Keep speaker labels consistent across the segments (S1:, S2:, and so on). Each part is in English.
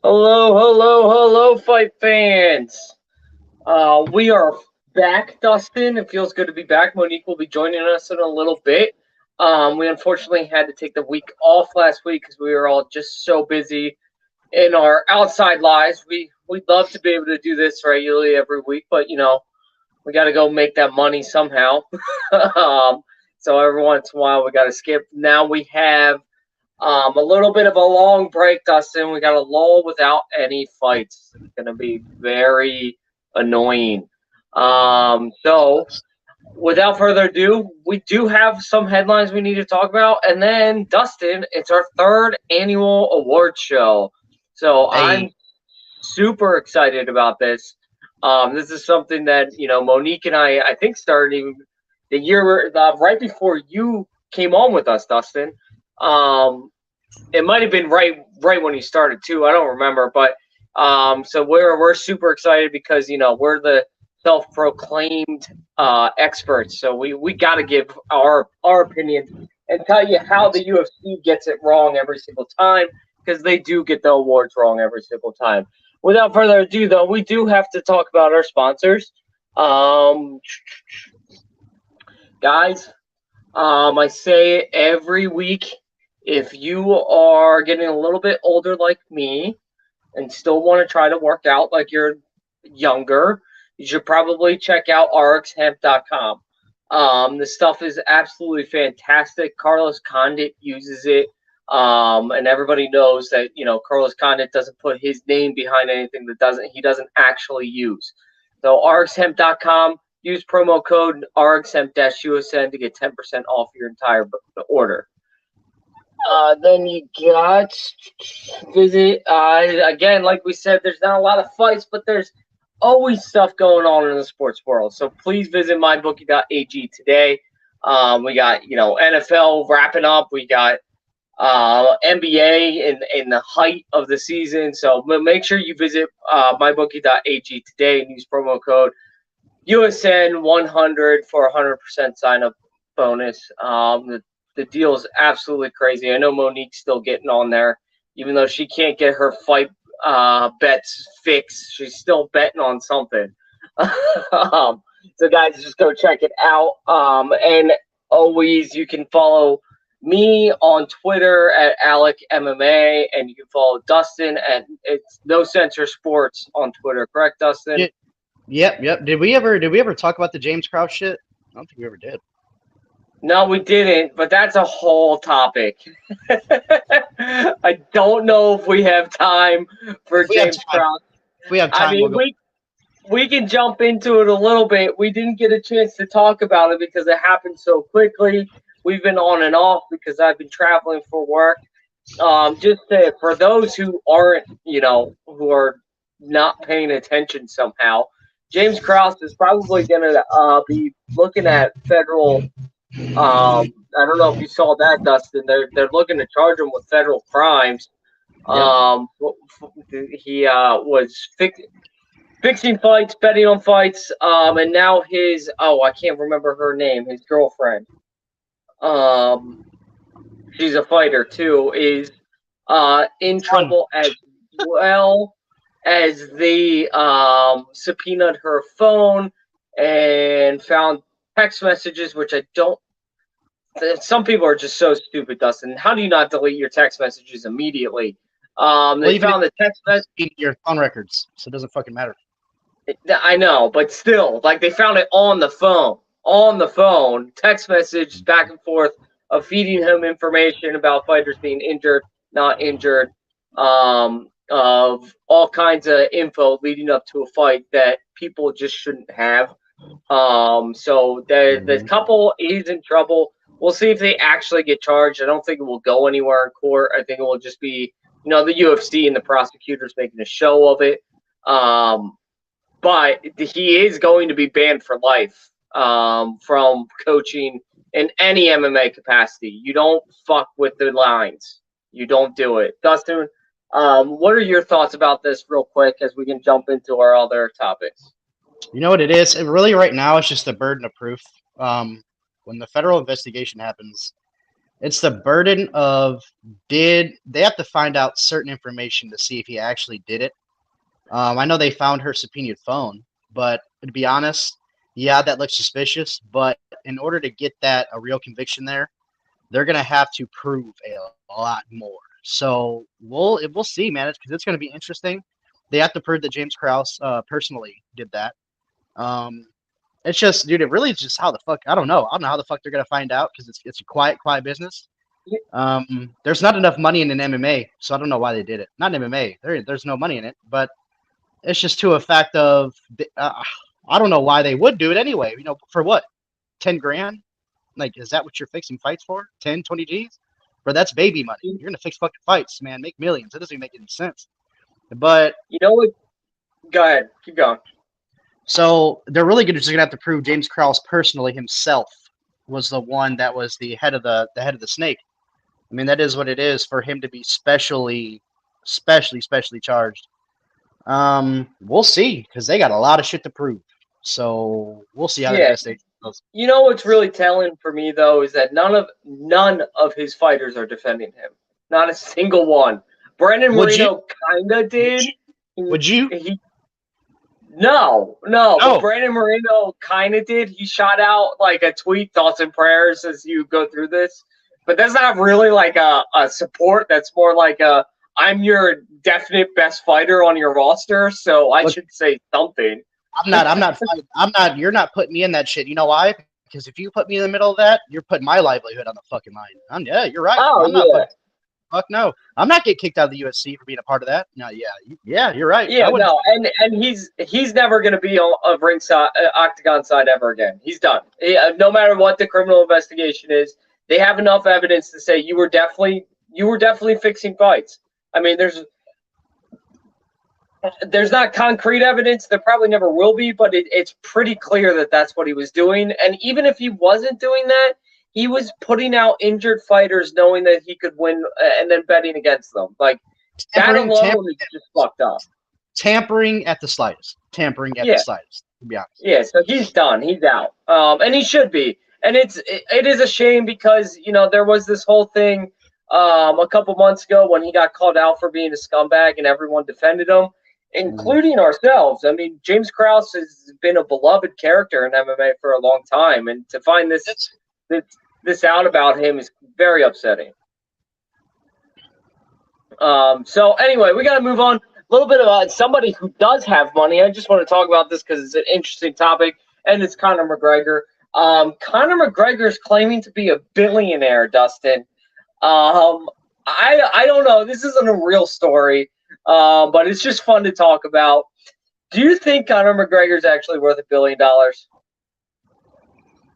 S1: Hello, hello, hello, fight fans. We are back, Dustin. It feels good to be back. Monique will be joining us in a little bit. We unfortunately had to take the week off last week because we were all just so busy in our outside lives. We'd love to be able to do this regularly every week, but we got to go make that money somehow. um, so every once in a while we got to skip. Now we have a little bit of a long break, Dustin. We got a lull without any fights. It's going to be very annoying. So, without further ado, we do have some headlines we need to talk about. And then, Dustin, it's our third annual award show. So, I'm
S2: Hey,
S1: super excited about this. This is something that, Monique and I think, started even the year right before you came on with us, Dustin. Um, it might have been right when he started too. I don't remember, but so we're super excited because we're the self-proclaimed experts, so we got to give our opinions and tell you how the UFC gets it wrong every single time because they do get the awards wrong every single time. Without further ado, though, we do have to talk about our sponsors, um, guys. I say it every week. If you are getting a little bit older like me and still want to try to work out like you're younger, you should probably check out rxhemp.com. This stuff is absolutely fantastic. Carlos Condit uses it. And everybody knows that Carlos Condit doesn't put his name behind anything that doesn't he doesn't actually use. So rxhemp.com, use promo code rxhemp-usn to get 10% off your entire order. Then you got visit again, like we said, there's not a lot of fights, but there's always stuff going on in the sports world. So please visit mybookie.ag today. We got NFL wrapping up. We got NBA in the height of the season. So make sure you visit mybookie.ag today and use promo code USN 100 for 100% sign up bonus. The deal is absolutely crazy. I know Monique's still getting on there, even though she can't get her fight bets fixed. She's still betting on something. So, guys, just go check it out. And always, you can follow me on Twitter at Alec MMA, and you can follow Dustin at it's No Censor Sports on Twitter. Correct, Dustin?
S2: did, yep. Did we ever talk about the James Crouch shit? I don't think we ever did.
S1: No, we didn't, but that's a whole topic. I don't know if we have time for
S2: If we have
S1: James
S2: time,
S1: Cross.
S2: if we have
S1: I
S2: time, we'll
S1: mean,
S2: go.
S1: we can jump into it a little bit. We didn't get a chance to talk about it because it happened so quickly. We've been on and off because I've been traveling for work. For those who aren't, who are not paying attention somehow, James Krause is probably going to be looking at federal. I don't know if you saw that, Dustin. They're looking to charge him with federal crimes.
S2: Yep.
S1: Um, he was fixing fights, betting on fights, and now his I can't remember her name. His girlfriend, um, she's a fighter too, is in
S2: Fun.
S1: trouble as well as they subpoenaed her phone and found text messages, which I don't. Some people are just so stupid, Dustin. How do you not delete your text messages immediately?
S2: Well,
S1: They
S2: even if
S1: found the text message.
S2: it's your phone records, so it doesn't fucking matter.
S1: I know, but still, like they found it on the phone, text message back and forth of feeding him information about fighters being injured, not injured, of all kinds of info leading up to a fight that people just shouldn't have. So the
S2: Mm-hmm.
S1: couple is in trouble. We'll see if they actually get charged. I don't think it will go anywhere in court. I think it will just be, the UFC and the prosecutors making a show of it. Um, but he is going to be banned for life from coaching in any MMA capacity. You don't fuck with the lines. You don't do it. Dustin, what are your thoughts about this, real quick, as we can jump into our other topics?
S2: You know what it is? It really, right now, it's just the burden of proof. When the federal investigation happens, It's the burden of they have to find out certain information to see if he actually did it. I know they found her subpoenaed phone, but to be honest, yeah, that looks suspicious. But in order to get that a real conviction there, they're gonna have to prove a lot more. So we'll see, man. It's gonna be interesting. They have to prove that James Krause personally did that. Um, it's just, dude, it really is just how the fuck I don't know. I don't know how the fuck they're gonna find out because it's a quiet business. There's not enough money in an MMA, so I don't know why they did it. Not in MMA. There's no money in it, but it's just to a fact of I don't know why they would do it anyway. You know, for what? 10 grand? Like, is that what you're fixing fights for? 10, 20 G's? Bro, that's baby money. You're gonna fix fucking fights, man. Make millions. It doesn't even make any sense. But
S1: You know what? Go ahead. Keep going.
S2: so they're really just gonna have to prove James Krause personally himself was the one that was the head of the head of the snake. I mean, that is what it is for him to be specially charged. We'll see because they got a lot of shit to prove. So we'll see how that investigation goes.
S1: You know what's really telling for me though is that none of his fighters are defending him. Not a single one. Brandon Moreno kinda did.
S2: Would you?
S1: No. But Brandon Moreno kinda did. He shot out like a tweet, thoughts and prayers as you go through this. But that's not really like a support. That's more like a I'm your definite best fighter on your roster, so I should say something.
S2: I'm not. You're not putting me in that shit. You know why? Because if you put me in the middle of that, you're putting my livelihood on the fucking line. Yeah, you're right.
S1: Oh,
S2: I'm not fuck no. I'm not getting kicked out of the UFC for being a part of that. No, yeah, you're right.
S1: Yeah, no, and he's never going to be on a ringside, octagon side ever again. He's done. No matter what the criminal investigation is, they have enough evidence to say you were definitely fixing fights. I mean, there's not concrete evidence. There probably never will be, but it's pretty clear that that's what he was doing. And even if he wasn't doing that, he was putting out injured fighters knowing that he could win and then betting against them. Like, that alone is just fucked up.
S2: Tampering at the slightest. The slightest, to be honest.
S1: Yeah, so he's done. He's out. And he should be. And it is a shame because, you know, there was this whole thing a couple months ago when he got called out for being a scumbag and everyone defended him, including ourselves. I mean, James Krause has been a beloved character in MMA for a long time, and to find this out about him is very upsetting. So anyway, we got to move on. A little bit about somebody who does have money. I just want to talk about this because it's an interesting topic, and it's Conor McGregor. Conor McGregor is claiming to be a billionaire, Dustin. I don't know. This isn't a real story, but it's just fun to talk about. Do you think Conor McGregor is actually worth $1 billion?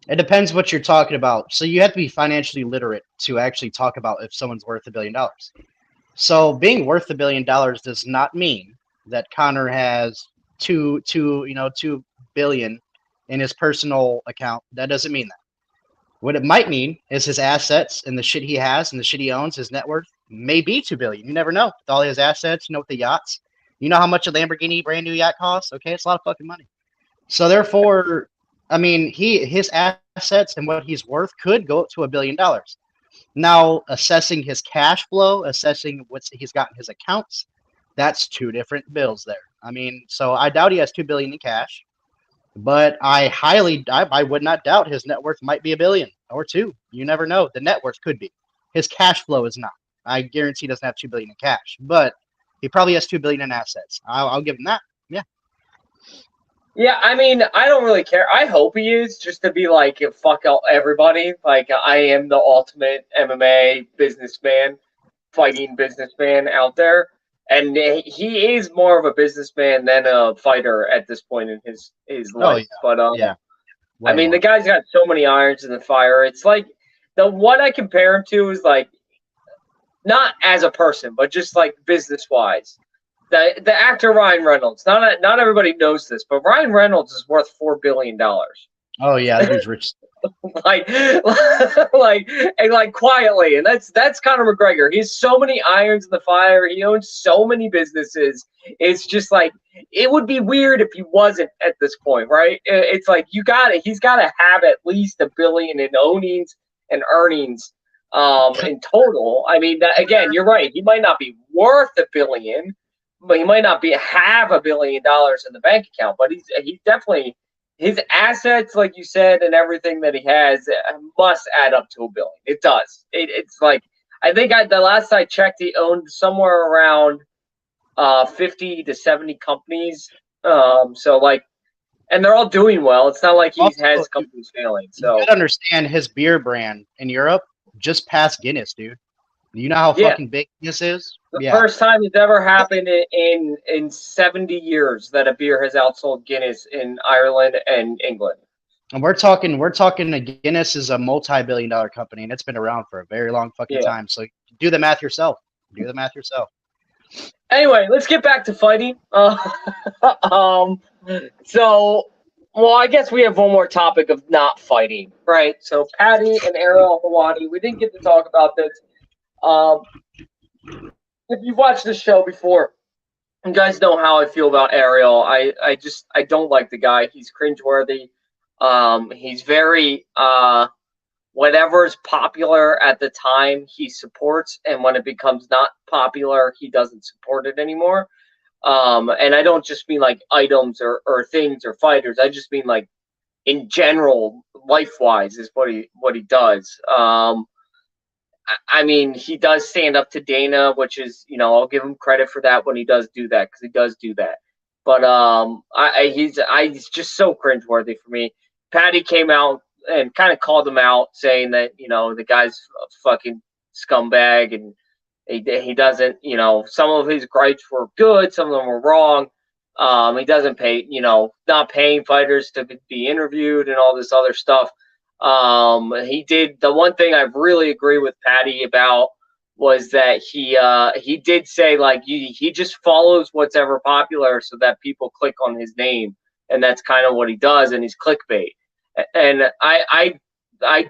S2: It depends what you're talking about. So you have to be financially literate to actually talk about if someone's worth $1 billion. So being worth $1 billion does not mean that Conor has two billion in his personal account. That doesn't mean that. What it might mean is his assets and the shit he has and the shit he owns, his net worth may be 2 billion. You never know. With all his assets, with the yachts. You know how much a Lamborghini brand new yacht costs? Okay, it's a lot of fucking money. So therefore, I mean, his assets and what he's worth could go up to $1 billion. Now, assessing his cash flow, assessing what he's got in his accounts, that's two different bills there. I mean, so I doubt he has 2 billion in cash, but I would not doubt his net worth might be $1 billion or 2. You never know. The net worth could be. His cash flow is not. I guarantee he doesn't have 2 billion in cash, but he probably has 2 billion in assets. I'll give him that. Yeah.
S1: Yeah, I mean, I don't really care. I hope he is, just to be like, fuck everybody. Like, I am the ultimate MMA businessman, fighting businessman out there. And he is more of a businessman than a fighter at this point in his life.
S2: But
S1: I mean, the guy's got so many irons in the fire. It's like what I compare him to is like, not as a person, but just like business wise. The actor Ryan Reynolds. Not everybody knows this, but Ryan Reynolds is worth $4 billion.
S2: Oh yeah, that dude's rich.
S1: like quietly, and that's Conor McGregor. He has so many irons in the fire. He owns so many businesses. It's just like it would be weird if he wasn't at this point, right? It's like he's got to have at least $1 billion in ownings and earnings in total. I mean, that, again, you're right. He might not be worth $1 billion, but he might not have $1 billion in the bank account. But he's definitely, his assets, like you said, and everything that he has must add up to $1 billion. It does. It's like, I think the last I checked, he owned somewhere around 50 to 70 companies. So like, and they're all doing well. It's not like he
S2: Also,
S1: has companies failing. So
S2: you gotta understand his beer brand in Europe just passed Guinness, dude. You know how
S1: Yeah.
S2: fucking big this is?
S1: the first time it's ever happened in 70 years that a beer has outsold Guinness in Ireland and England.
S2: And we're talking Guinness is a multi-billion-dollar company, and it's been around for a very long fucking
S1: Yeah.
S2: time. So do the math yourself.
S1: Anyway, let's get back to fighting. So, well, I guess we have one more topic of not fighting, right? So, Paddy and Ariel Helwani, we didn't get to talk about this. If you've watched this show before, you guys know how I feel about Ariel. I don't like the guy. He's cringeworthy. He's very whatever's popular at the time he supports, and when it becomes not popular, he doesn't support it anymore. And I don't just mean like items or things or fighters. I just mean like in general, life-wise, is what he does. I mean, he does stand up to Dana, which is, I'll give him credit for that when he does do that, because he does do that. But he's just so cringeworthy for me. Paddy came out and kind of called him out, saying that the guy's a fucking scumbag, and he doesn't, some of his gripes were good, some of them were wrong. He doesn't pay, not paying fighters to be interviewed and all this other stuff. He did the one thing I really agree with Paddy about was that he did say like he just follows what's ever popular so that people click on his name, and that's kind of what he does, and he's clickbait. And I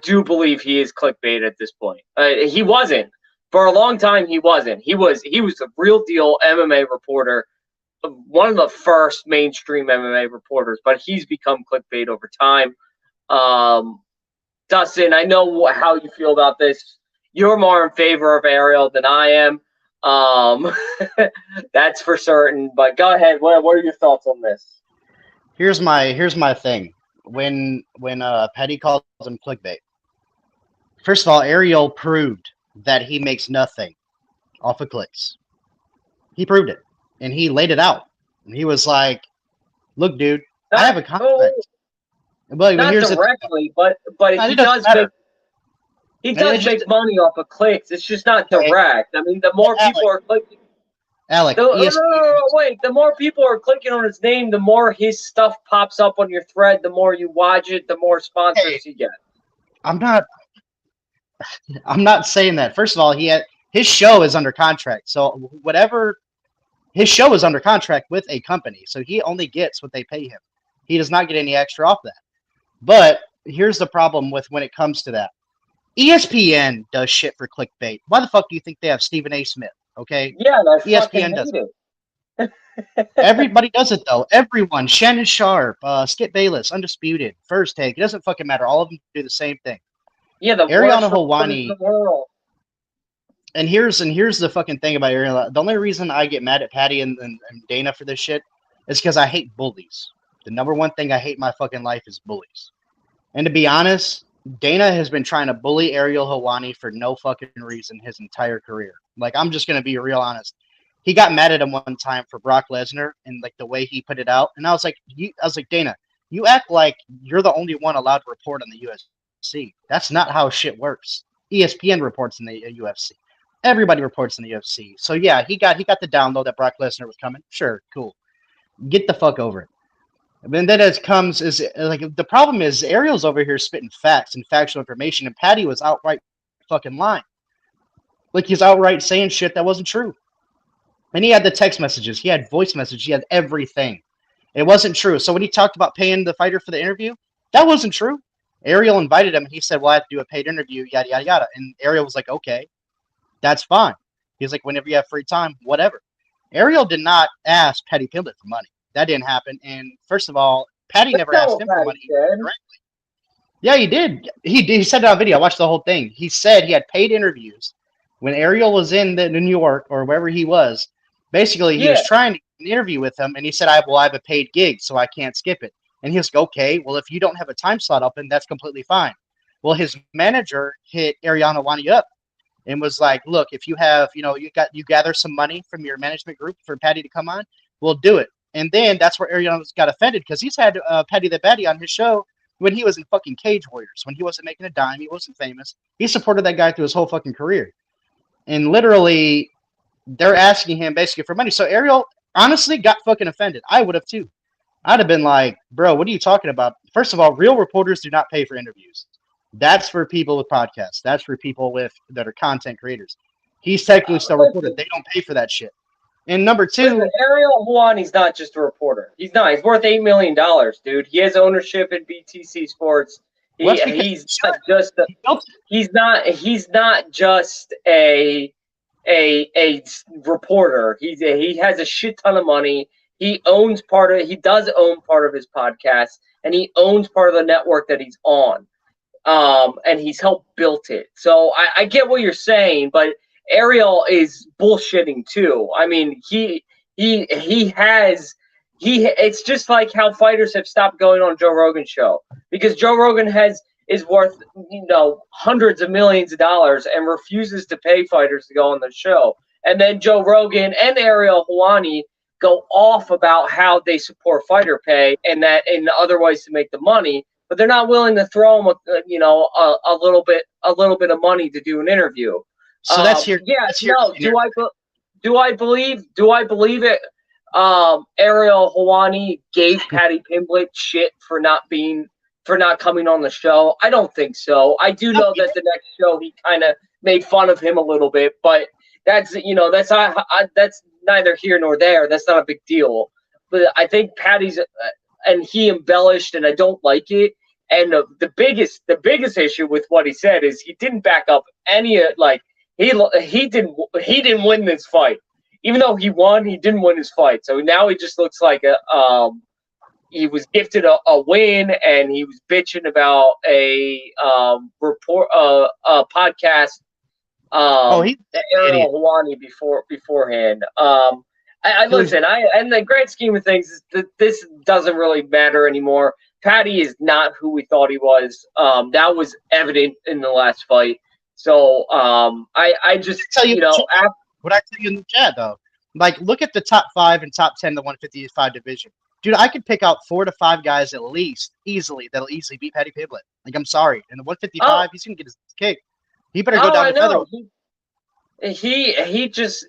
S1: do believe he is clickbait at this point. He wasn't for a long time. He wasn't. He was a real deal MMA reporter, one of the first mainstream MMA reporters, but he's become clickbait over time. Dustin, I know how you feel about this. You're more in favor of Ariel than I am. That's for certain. But go ahead. What are your thoughts on this?
S2: Here's my thing. When Paddy calls him clickbait, first of all, Ariel proved that he makes nothing off of clicks. He proved it, and he laid it out. And he was like, "Look, dude, I have a contract." But
S1: not directly, but he does make money off of clicks. It's just not direct. I mean, the more people are clicking.
S2: Alec,
S1: wait. The more people are clicking on his name, the more his stuff pops up on your thread. The more you watch it, the more sponsors he gets.
S2: I'm not saying that. First of all, his show is under contract. So whatever, his show is under contract with a company. So he only gets what they pay him. He does not get any extra off that. But here's the problem with when it comes to that. ESPN does shit for clickbait. Why the fuck do you think they have Stephen A. Smith? Okay.
S1: Yeah,
S2: ESPN does it. Everybody does it though. Everyone. Shannon Sharp, Skip Bayless, Undisputed, First Take. It doesn't fucking matter. All of them do the same thing.
S1: Yeah, the
S2: Ariel Helwani. And here's the fucking thing about Ariel. The only reason I get mad at Paddy and Dana for this shit is because I hate bullies. The number one thing I hate in my fucking life is bullies. And to be honest, Dana has been trying to bully Ariel Helwani for no fucking reason his entire career. Like, I'm just going to be real honest. He got mad at him one time for Brock Lesnar and like the way he put it out. And I was like, Dana, you act like you're the only one allowed to report on the UFC. That's not how shit works. ESPN reports in the UFC. Everybody reports in the UFC. So yeah, he got the download that Brock Lesnar was coming. Sure, cool. Get the fuck over it. And then the problem is Ariel's over here spitting facts and factual information, and Paddy was outright fucking lying. Like, he's outright saying shit that wasn't true. And he had the text messages, he had voice messages, he had everything. It wasn't true. So when he talked about paying the fighter for the interview, that wasn't true. Ariel invited him, and he said, well, I have to do a paid interview, yada, yada, yada. And Ariel was like, okay, that's fine. He was like, whenever you have free time, whatever. Ariel did not ask Paddy Pimblett for money. That didn't happen. And first of all, Paddy never asked him for money directly. Yeah, he did. He said it on video. I watched the whole thing. He said he had paid interviews when Ariel was in New York or wherever he was. Basically, he
S1: Yeah,
S2: was trying to get an interview with him, and he said, I have a paid gig, so I can't skip it." And he was like, "Okay, well, if you don't have a time slot open, that's completely fine." Well, his manager hit Ariana Wani up and was like, "Look, if you have, you gather some money from your management group for Patty to come on, we'll do it." And then that's where Ariana got offended because he's had Patty the Batty on his show when he was in fucking Cage Warriors, when he wasn't making a dime, he wasn't famous. He supported that guy through his whole fucking career, and literally, they're asking him basically for money. So Ariel honestly got fucking offended. I would have too. I'd have been like, "Bro, what are you talking about?" First of all, real reporters do not pay for interviews. That's for people with podcasts. That's for people that are content creators. He's technically still a reporter. They don't pay for that shit. And number two,
S1: listen, Ariel Helwani's not just a reporter. He's not. He's worth $8 million, dude. He has ownership in BTC Sports. He's not just he's not just a reporter. He has a shit ton of money. He owns part of. He does own part of his podcast, and he owns part of the network that he's on. And he's helped built it. So I get what you're saying, but Ariel is bullshitting too. I mean, it's just like how fighters have stopped going on Joe Rogan's show because Joe Rogan is worth hundreds of millions of dollars and refuses to pay fighters to go on the show. And then Joe Rogan and Ariel Helwani go off about how they support fighter pay and other ways to make the money, but they're not willing to throw them a little bit of money to do an interview.
S2: So that's your
S1: Do I believe it? Ariel Helwani gave Patty Pimblett shit for not coming on the show. I don't think so. I do know that the next show he kind of made fun of him a little bit, but that's neither here nor there. That's not a big deal. But I think Patty's and he embellished, and I don't like it. And the biggest issue with what he said is he didn't back up any he didn't win this fight. Even though he won, he didn't win his fight. So now he just looks like he was gifted a win, and he was bitching about a podcast. Ariel Helwani beforehand. Listen. In the grand scheme of things, this doesn't really matter anymore. Patty is not who we thought he was. That was evident in the last fight. So I just
S2: what I tell you in the chat though, like look at the top 5 and top 10 in the 155 division. Dude, I could pick out 4 to 5 guys at least that'll easily beat Patty Pimblett. Like, I'm sorry, in the 155, he's gonna get his kick. He better go down to featherweight.
S1: He just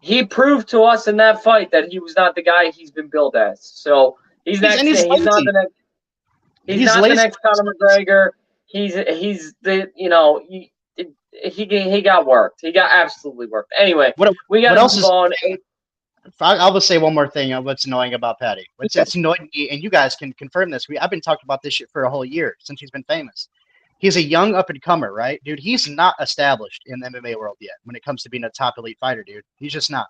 S1: he proved to us in that fight that he was not the guy he's been billed as. So he's not the next Conor McGregor. He got worked. He got absolutely worked. Anyway, we got to move on.
S2: I will say one more thing on what's annoying about Patty. What's annoying me, and you guys can confirm this. I've been talking about this shit for a whole year since he's been famous. He's a young up-and-comer, right? Dude, he's not established in the MMA world yet when it comes to being a top elite fighter, dude. He's just not.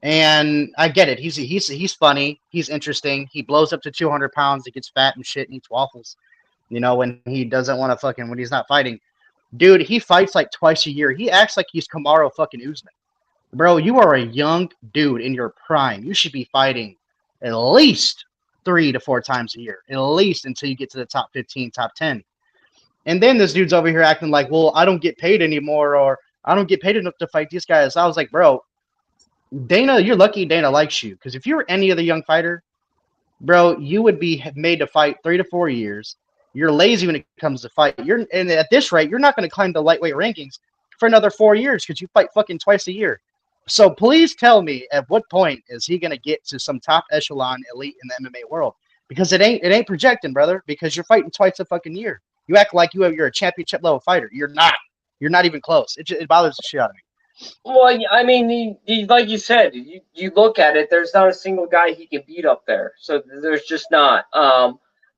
S2: And I get it. He's funny. He's interesting. He blows up to 200 pounds. He gets fat and shit and eats waffles. When he doesn't want to when he's not fighting. Dude, he fights like twice a year. He acts like he's Kamaru fucking Usman. Bro, you are a young dude in your prime. You should be fighting at least 3 to 4 times a year. At least until you get to the top 15, top 10. And then this dude's over here acting like, well, I don't get paid anymore, or I don't get paid enough to fight these guys. I was like, bro, Dana, you're lucky Dana likes you. Because if you were any other young fighter, bro, you would be made to fight 3 to 4 years. You're lazy when it comes to fight. And at this rate, you're not going to climb the lightweight rankings for another 4 years because you fight fucking twice a year. So please tell me at what point is he going to get to some top echelon elite in the MMA world? Because it ain't projecting, brother, because you're fighting twice a fucking year. You act like you're a championship level fighter. You're not. You're not even close. It bothers the shit out of me.
S1: Well, I mean, like you said, you look at it. There's not a single guy he can beat up there. So there's just not.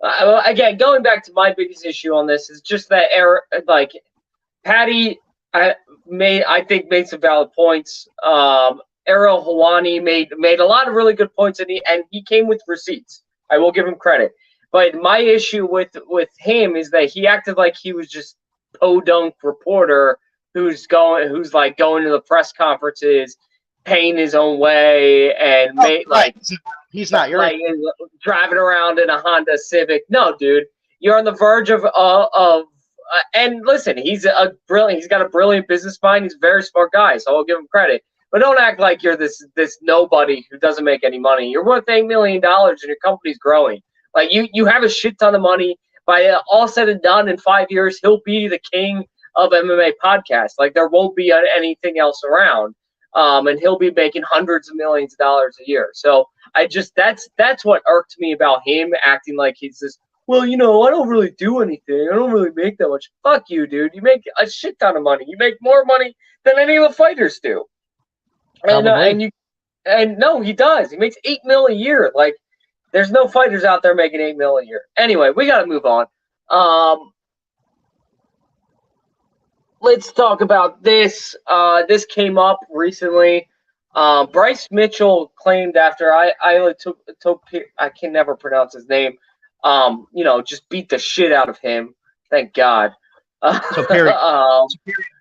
S1: Again, going back to my biggest issue on this is just that Patty I think made some valid points. Ariel Helwani made a lot of really good points, and he came with receipts. I will give him credit. But my issue with him is that he acted like he was just podunk reporter who's going to the press conferences, paying his own way, and
S2: Right. He's not. You're right.
S1: driving around in a Honda Civic. No, dude, you're on the verge of and listen, he's got a brilliant business mind. He's a very smart guy, so I'll give him credit. But don't act like you're this nobody who doesn't make any money. You're worth $8 million and your company's growing. Like you have a shit ton of money. By all said and done, in 5 years, he'll be the king of MMA podcasts. Like there won't be anything else around, and he'll be making hundreds of millions of dollars a year. So that's what irked me about him acting like he's this. Well, I don't really do anything. I don't really make that much. Fuck you, dude. You make a shit ton of money. You make more money than any of the fighters do. And no, he does. He makes $8 million a year. Like, there's no fighters out there making $8 million a year. Anyway, we got to move on. Let's talk about this. This came up recently. Bryce Mitchell claimed after I can never pronounce his name. Just beat the shit out of him. Thank God.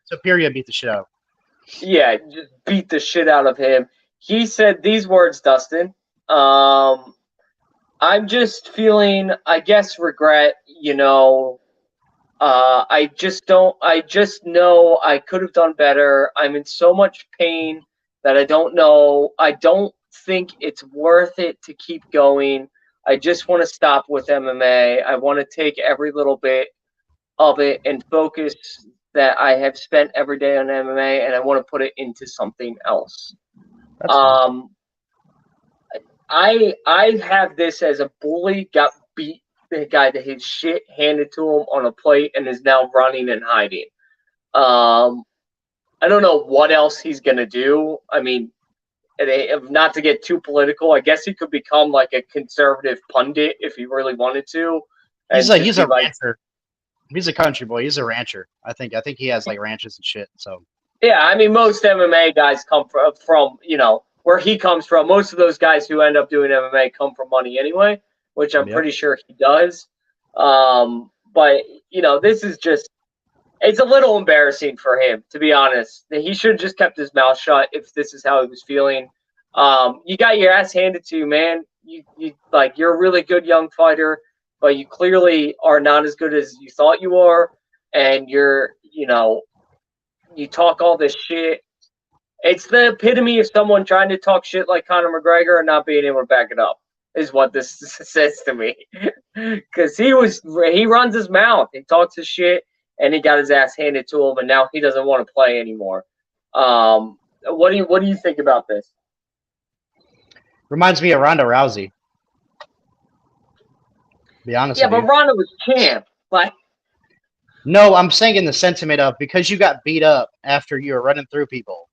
S2: Superior beat the shit out.
S1: Yeah, just beat the shit out of him. He said these words, Dustin. I'm just feeling, I guess, regret. I just know I could have done better. I'm in so much pain that I don't know. I don't think it's worth it to keep going. I just want to stop with MMA. I want to take every little bit of it and focus that I have spent every day on MMA, and I want to put it into something else. I have this as a bully got beat the guy that his shit handed to him on a plate and is now running and hiding. I don't know what else he's gonna do. I mean, not to get too political, I guess he could become like a conservative pundit if he really wanted to.
S2: He's a rancher. He's a country boy. He's a rancher. I think he has like ranches and shit. So
S1: yeah, I mean, most MMA guys come from where he comes from. Most of those guys who end up doing MMA come from money anyway, which I'm pretty sure he does. But this is just, it's a little embarrassing for him, to be honest. He should have just kept his mouth shut if this is how he was feeling. You got your ass handed to you, man. You're a really good young fighter, but you clearly are not as good as you thought you are, and you talk all this shit. It's the epitome of someone trying to talk shit like Conor McGregor and not being able to back it up, is what this says to me. Because he runs his mouth, he talks his shit, and he got his ass handed to him, and now he doesn't want to play anymore. What do you think about this?
S2: Reminds me of Ronda Rousey. Be honest.
S1: Yeah, but Ronda was champ.
S2: No, I'm saying in the sentiment of, because you got beat up after you were running through people,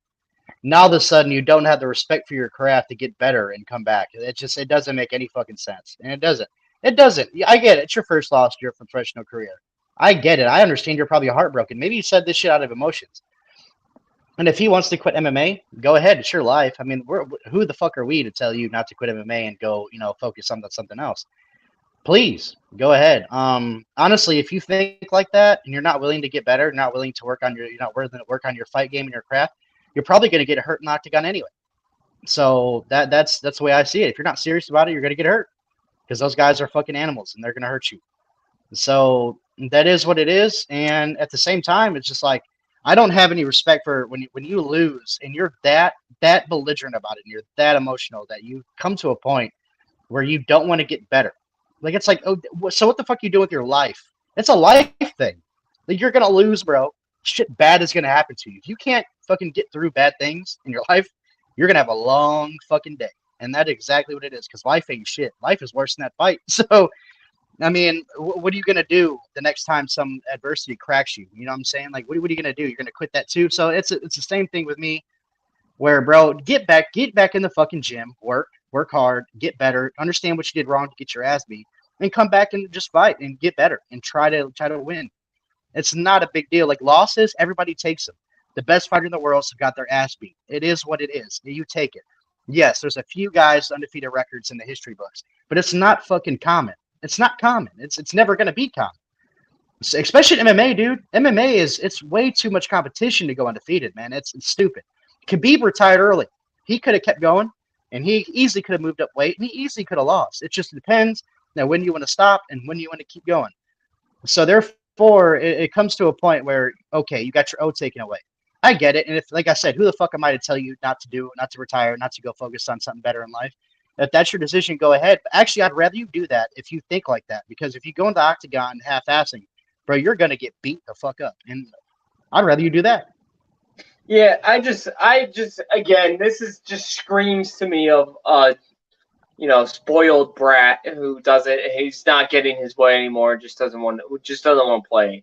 S2: now all of a sudden you don't have the respect for your craft to get better and come back. It doesn't make any fucking sense. And it doesn't. I get it. It's your first loss to your professional career. I get it. I understand you're probably heartbroken. Maybe you said this shit out of emotions. And if he wants to quit MMA, go ahead. It's your life. I mean, who the fuck are we to tell you not to quit MMA and go, focus on something else? Please go ahead. Honestly, if you think like that and you're not willing to get better, not willing to work on your fight game and your craft, you're probably going to get hurt in the octagon anyway. So that's the way I see it. If you're not serious about it, you're going to get hurt, because those guys are fucking animals and they're going to hurt you. So that is what it is. And at the same time, it's just like, I don't have any respect for when you lose and you're that belligerent about it and you're that emotional that you come to a point where you don't want to get better. Like, it's like, oh, so what the fuck you do with your life? It's a life thing. Like, you're going to lose, bro. Shit bad is going to happen to you. If you can't fucking get through bad things in your life, you're going to have a long fucking day. And that's exactly what it is, because life ain't shit. Life is worse than that fight. So, I mean, what are you going to do the next time some adversity cracks you? You know what I'm saying? Like, what are you going to do? You're going to quit that too? So it's the same thing with me, where, bro, get back in the fucking gym, work hard, get better, understand what you did wrong to get your ass beat, and come back and just fight and get better and try to win. It's not a big deal. Like, losses, everybody takes them. The best fighter in the world have got their ass beat. It is what it is. You take it. Yes, there's a few guys undefeated records in the history books, but it's not fucking common. It's not common. It's never going to be common. Especially in MMA, dude. MMA it's way too much competition to go undefeated, man. It's stupid. Khabib retired early. He could have kept going, and he easily could have moved up weight, and he easily could have lost. It just depends when you want to stop and when you want to keep going. So therefore, it comes to a point where, okay, you got your O taken away. I get it. And if, like I said, who the fuck am I to tell you not to retire, not to go focus on something better in life? If that's your decision, go ahead. But actually, I'd rather you do that if you think like that. Because if you go into the octagon half-assing, bro, you're going to get beat the fuck up. And I'd rather you do that.
S1: Yeah, I just, again, this is just screams to me of, spoiled brat who doesn't, he's not getting his way anymore. Just doesn't want to play.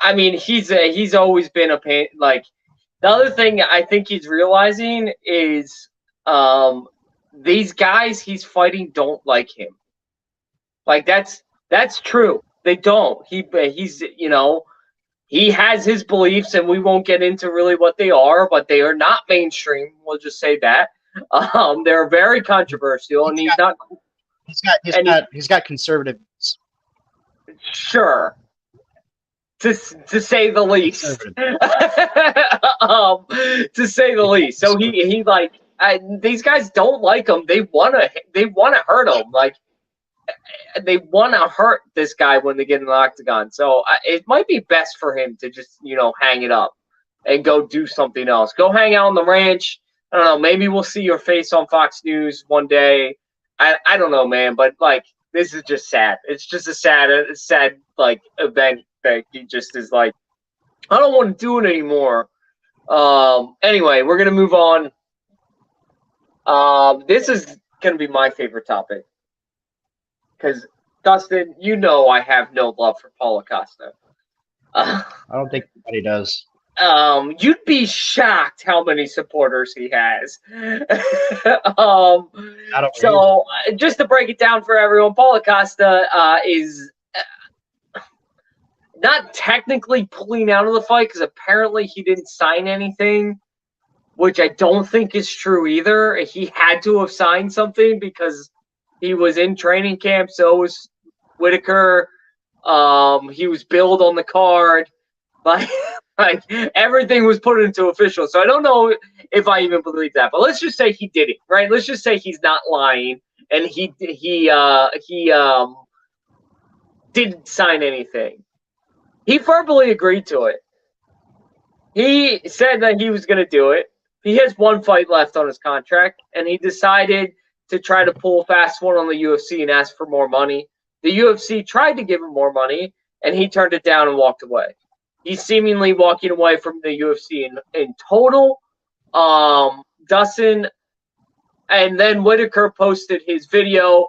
S1: I mean, he's always been a pain. Like, the other thing I think he's realizing is, these guys he's fighting don't like him. Like, that's true. They don't. He's he has his beliefs, and we won't get into really what they are, but they are not mainstream. We'll just say that. They're very controversial, and he's got conservative. Sure, to say the least. To say the least. So he like, these guys don't like him. They wanna hurt him. Like, they want to hurt this guy when they get in the octagon. So it might be best for him to just, hang it up and go do something else. Go hang out on the ranch. I don't know. Maybe we'll see your face on Fox News one day. I don't know, man. But, like, this is just sad. It's just a sad like, event that he just is like, I don't want to do it anymore. Anyway, we're going to move on. This is going to be my favorite topic. Because, Dustin, I have no love for Paulo Costa.
S2: I don't think anybody does.
S1: You'd be shocked how many supporters he has. So, just to break it down for everyone, Paulo Costa is not technically pulling out of the fight because apparently he didn't sign anything, which I don't think is true either. He had to have signed something because he was in training camp, so was Whitaker. He was billed on the card. Like everything was put into official. So I don't know if I even believe that. But let's just say he did it, right? Let's just say he's not lying and he didn't sign anything. He verbally agreed to it. He said that he was going to do it. He has one fight left on his contract, and he decided to try to pull a fast one on the UFC and ask for more money. The UFC tried to give him more money, and he turned it down and walked away. He's seemingly walking away from the UFC in total. Dustin, and then Whitaker posted his video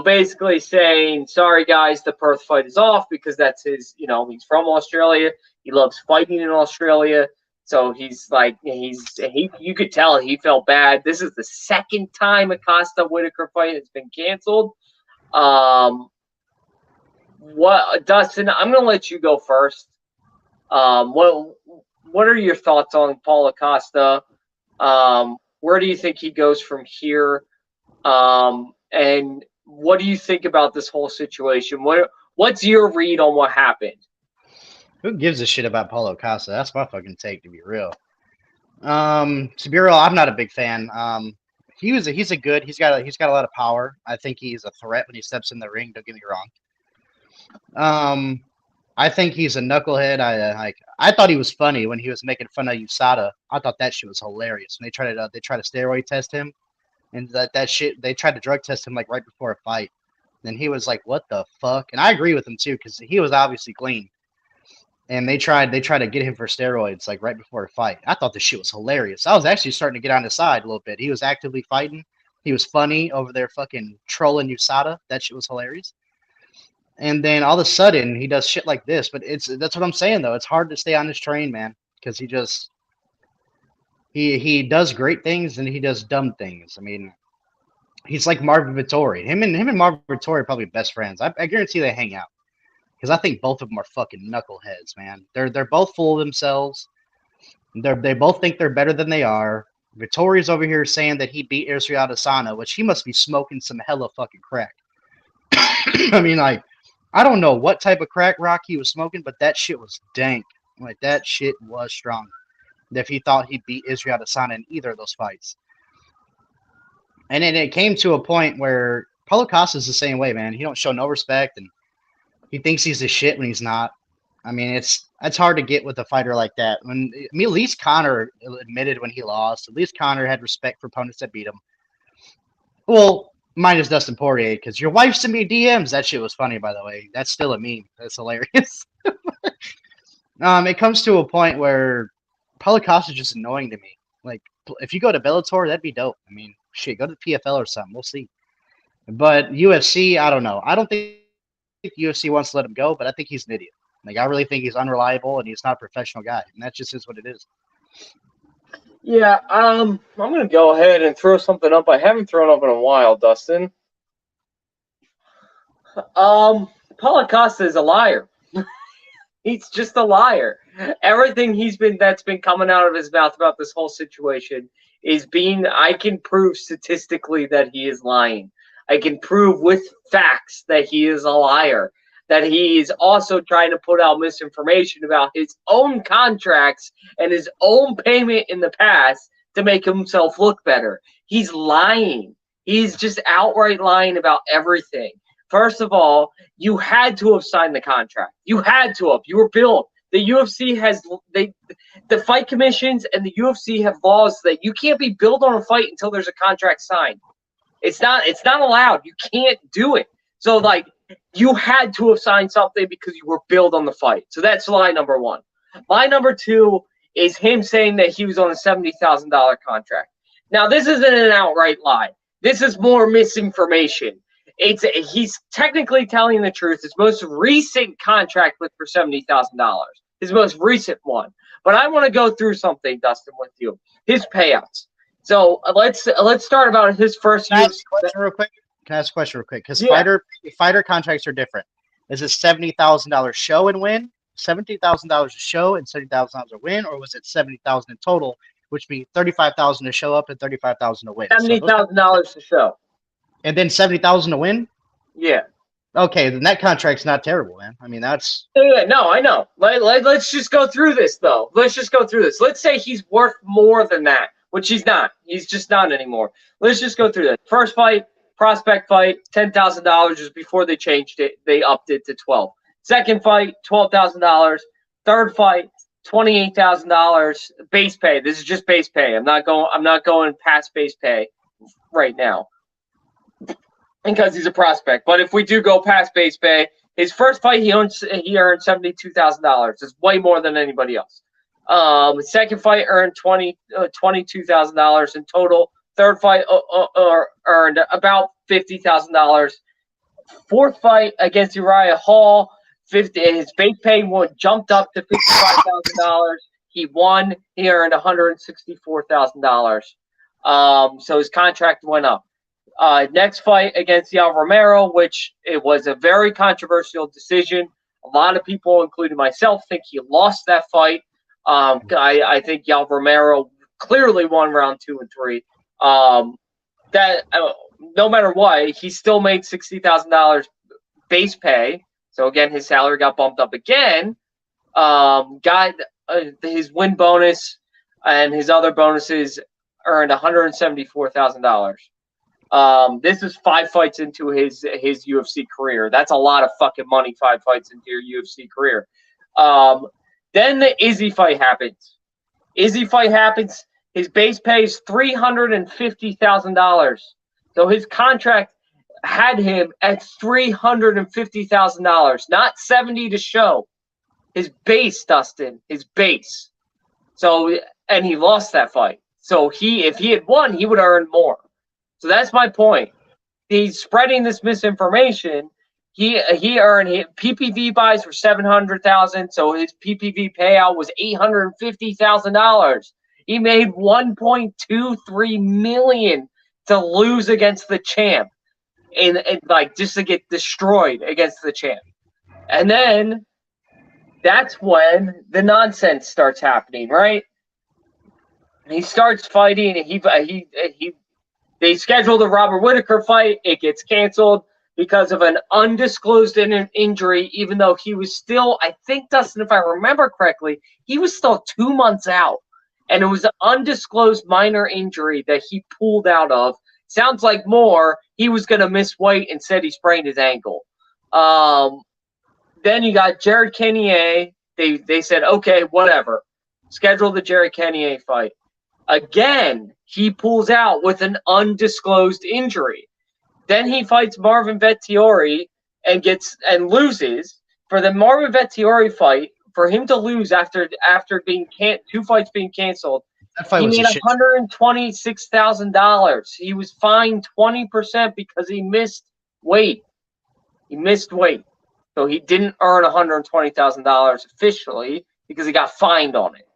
S1: basically saying, sorry, guys, the Perth fight is off because that's his, he's from Australia. He loves fighting in Australia. So he's like, you could tell he felt bad. This is the second time a Costa Whitaker fight has been canceled. Dustin, I'm going to let you go first. What are your thoughts on Paulo Costa? Where do you think he goes from here? And what do you think about this whole situation? What's your read on what happened?
S2: Who gives a shit about Paulo Costa? That's my fucking take, to be real. To be real, I'm not a big fan. He's got a lot of power. I think he's a threat when he steps in the ring. Don't get me wrong. I think he's a knucklehead. I thought he was funny when he was making fun of USADA. I thought that shit was hilarious. When they tried to steroid test him, and that shit they tried to drug test him like right before a fight. Then he was like, "What the fuck?" And I agree with him too because he was obviously clean. And they tried to get him for steroids like right before a fight. I thought the shit was hilarious. I was actually starting to get on his side a little bit. He was actively fighting. He was funny over there fucking trolling USADA. That shit was hilarious. And then all of a sudden he does shit like this. But that's what I'm saying though. It's hard to stay on his train, man, because he does great things and he does dumb things. I mean, he's like Marvin Vettori. Him and Marvin Vettori are probably best friends. I guarantee they hang out. Because I think both of them are fucking knuckleheads, man. They're both full of themselves. They both think they're better than they are. Vittori's over here saying that he beat Israel Adesanya, which he must be smoking some hella fucking crack. I mean, like, I don't know what type of crack rock he was smoking, but that shit was dank. Like, that shit was strong. If he thought he beat Israel Adesanya in either of those fights. And then it came to a point where Paulo Costa's the same way, man. He don't show no respect, and he thinks he's the shit when he's not. I mean, it's hard to get with a fighter like that. At least Conor admitted when he lost. At least Conor had respect for opponents that beat him. Well, minus Dustin Poirier, because your wife sent me DMs. That shit was funny, by the way. That's still a meme. That's hilarious. It comes to a point where Paulo Costa is just annoying to me. Like, if you go to Bellator, that'd be dope. I mean, shit, go to the PFL or something. We'll see. But UFC, I don't know. I don't think UFC wants to let him go, but I think he's an idiot. Like, I really think he's unreliable and he's not a professional guy, and that just is what it is.
S1: Yeah, I'm gonna go ahead and throw something up. I haven't thrown up in a while, Dustin. Paulo Costa is a liar. He's just a liar. Everything that's been coming out of his mouth about this whole situation is I can prove statistically that he is lying. I can prove with facts that he is a liar. That he is also trying to put out misinformation about his own contracts and his own payment in the past to make himself look better. He's lying. He's just outright lying about everything. First of all, you had to have signed the contract. You had to have. You were billed. The UFC has the fight commissions and the UFC have laws that you can't be billed on a fight until there's a contract signed. It's not allowed. You can't do it. So like you had to have signed something because you were billed on the fight. So that's lie number one. Lie number two is him saying that he was on a $70,000 contract. Now this isn't an outright lie. This is more misinformation. He's technically telling the truth. His most recent contract was for $70,000. His most recent one. But I want to go through something, Dustin, with you. His payouts. So let's start about his first
S2: Can I
S1: year.
S2: ask a question real quick? Because
S1: Yeah.
S2: fighter contracts are different. Is it $70,000 show and win, $70,000 a show and $70,000 a win, or was it $70,000 in total, which means $35,000 to show up and $35,000 to win?
S1: $70,000 to show.
S2: And then $70,000 to win.
S1: Yeah.
S2: Okay, then that contract's not terrible, man. I mean, that's
S1: Yeah, no, I know. Let's just go through this, though. Let's just go through this. Let's say he's worth more than that, which he's not. He's just not anymore. Let's just go through that. First fight, prospect fight, $10,000 just before they changed it. They upped it to $12,000. Second fight, $12,000. Third fight, $28,000 base pay. This is just base pay. I'm not going past base pay right now because he's a prospect. But if we do go past base pay, his first fight he earned $72,000. It's way more than anybody else. Second fight earned $22,000 in total. Third fight earned about $50,000. Fourth fight against Uriah Hall, his base pay jumped up to $55,000. He won. He earned $164,000. So his contract went up. Next fight against Yoel Romero, which it was a very controversial decision. A lot of people, including myself, think he lost that fight. I think Yoel Romero clearly won round 2 and 3. No matter what, he still made $60,000 base pay. So again, his salary got bumped up again. Got his win bonus and his other bonuses earned $174,000. This is 5 fights into his UFC career. That's a lot of fucking money. 5 fights into your UFC career. Then the Izzy fight happens. His base pay is $350,000. So his contract had him at $350,000, not $70,000 to show. His base, Dustin, his base. So, and he lost that fight. So if he had won, he would earn more. So that's my point. He's spreading this misinformation. He earned PPV buys for $700,000, so his PPV payout was $850,000. He made $1.23 million to lose against the champ, and like just to get destroyed against the champ. And then that's when the nonsense starts happening, right? He starts fighting. They scheduled the Robert Whittaker fight. It gets canceled. because of an undisclosed injury, even though he was still, I think, Dustin, if I remember correctly, he was still 2 months out. And it was an undisclosed minor injury that he pulled out of. Sounds like more. He was going to miss weight and said he sprained his ankle. Then you got Jared Cannonier. They said, okay, whatever. Schedule the Jared Cannonier fight. Again, he pulls out with an undisclosed injury. Then he fights Marvin Vettori and loses. For the Marvin Vettori fight, for him to lose after being 2 fights being canceled, he made $126,000. He was fined 20% because he missed weight. So he didn't earn $120,000 officially because he got fined on it.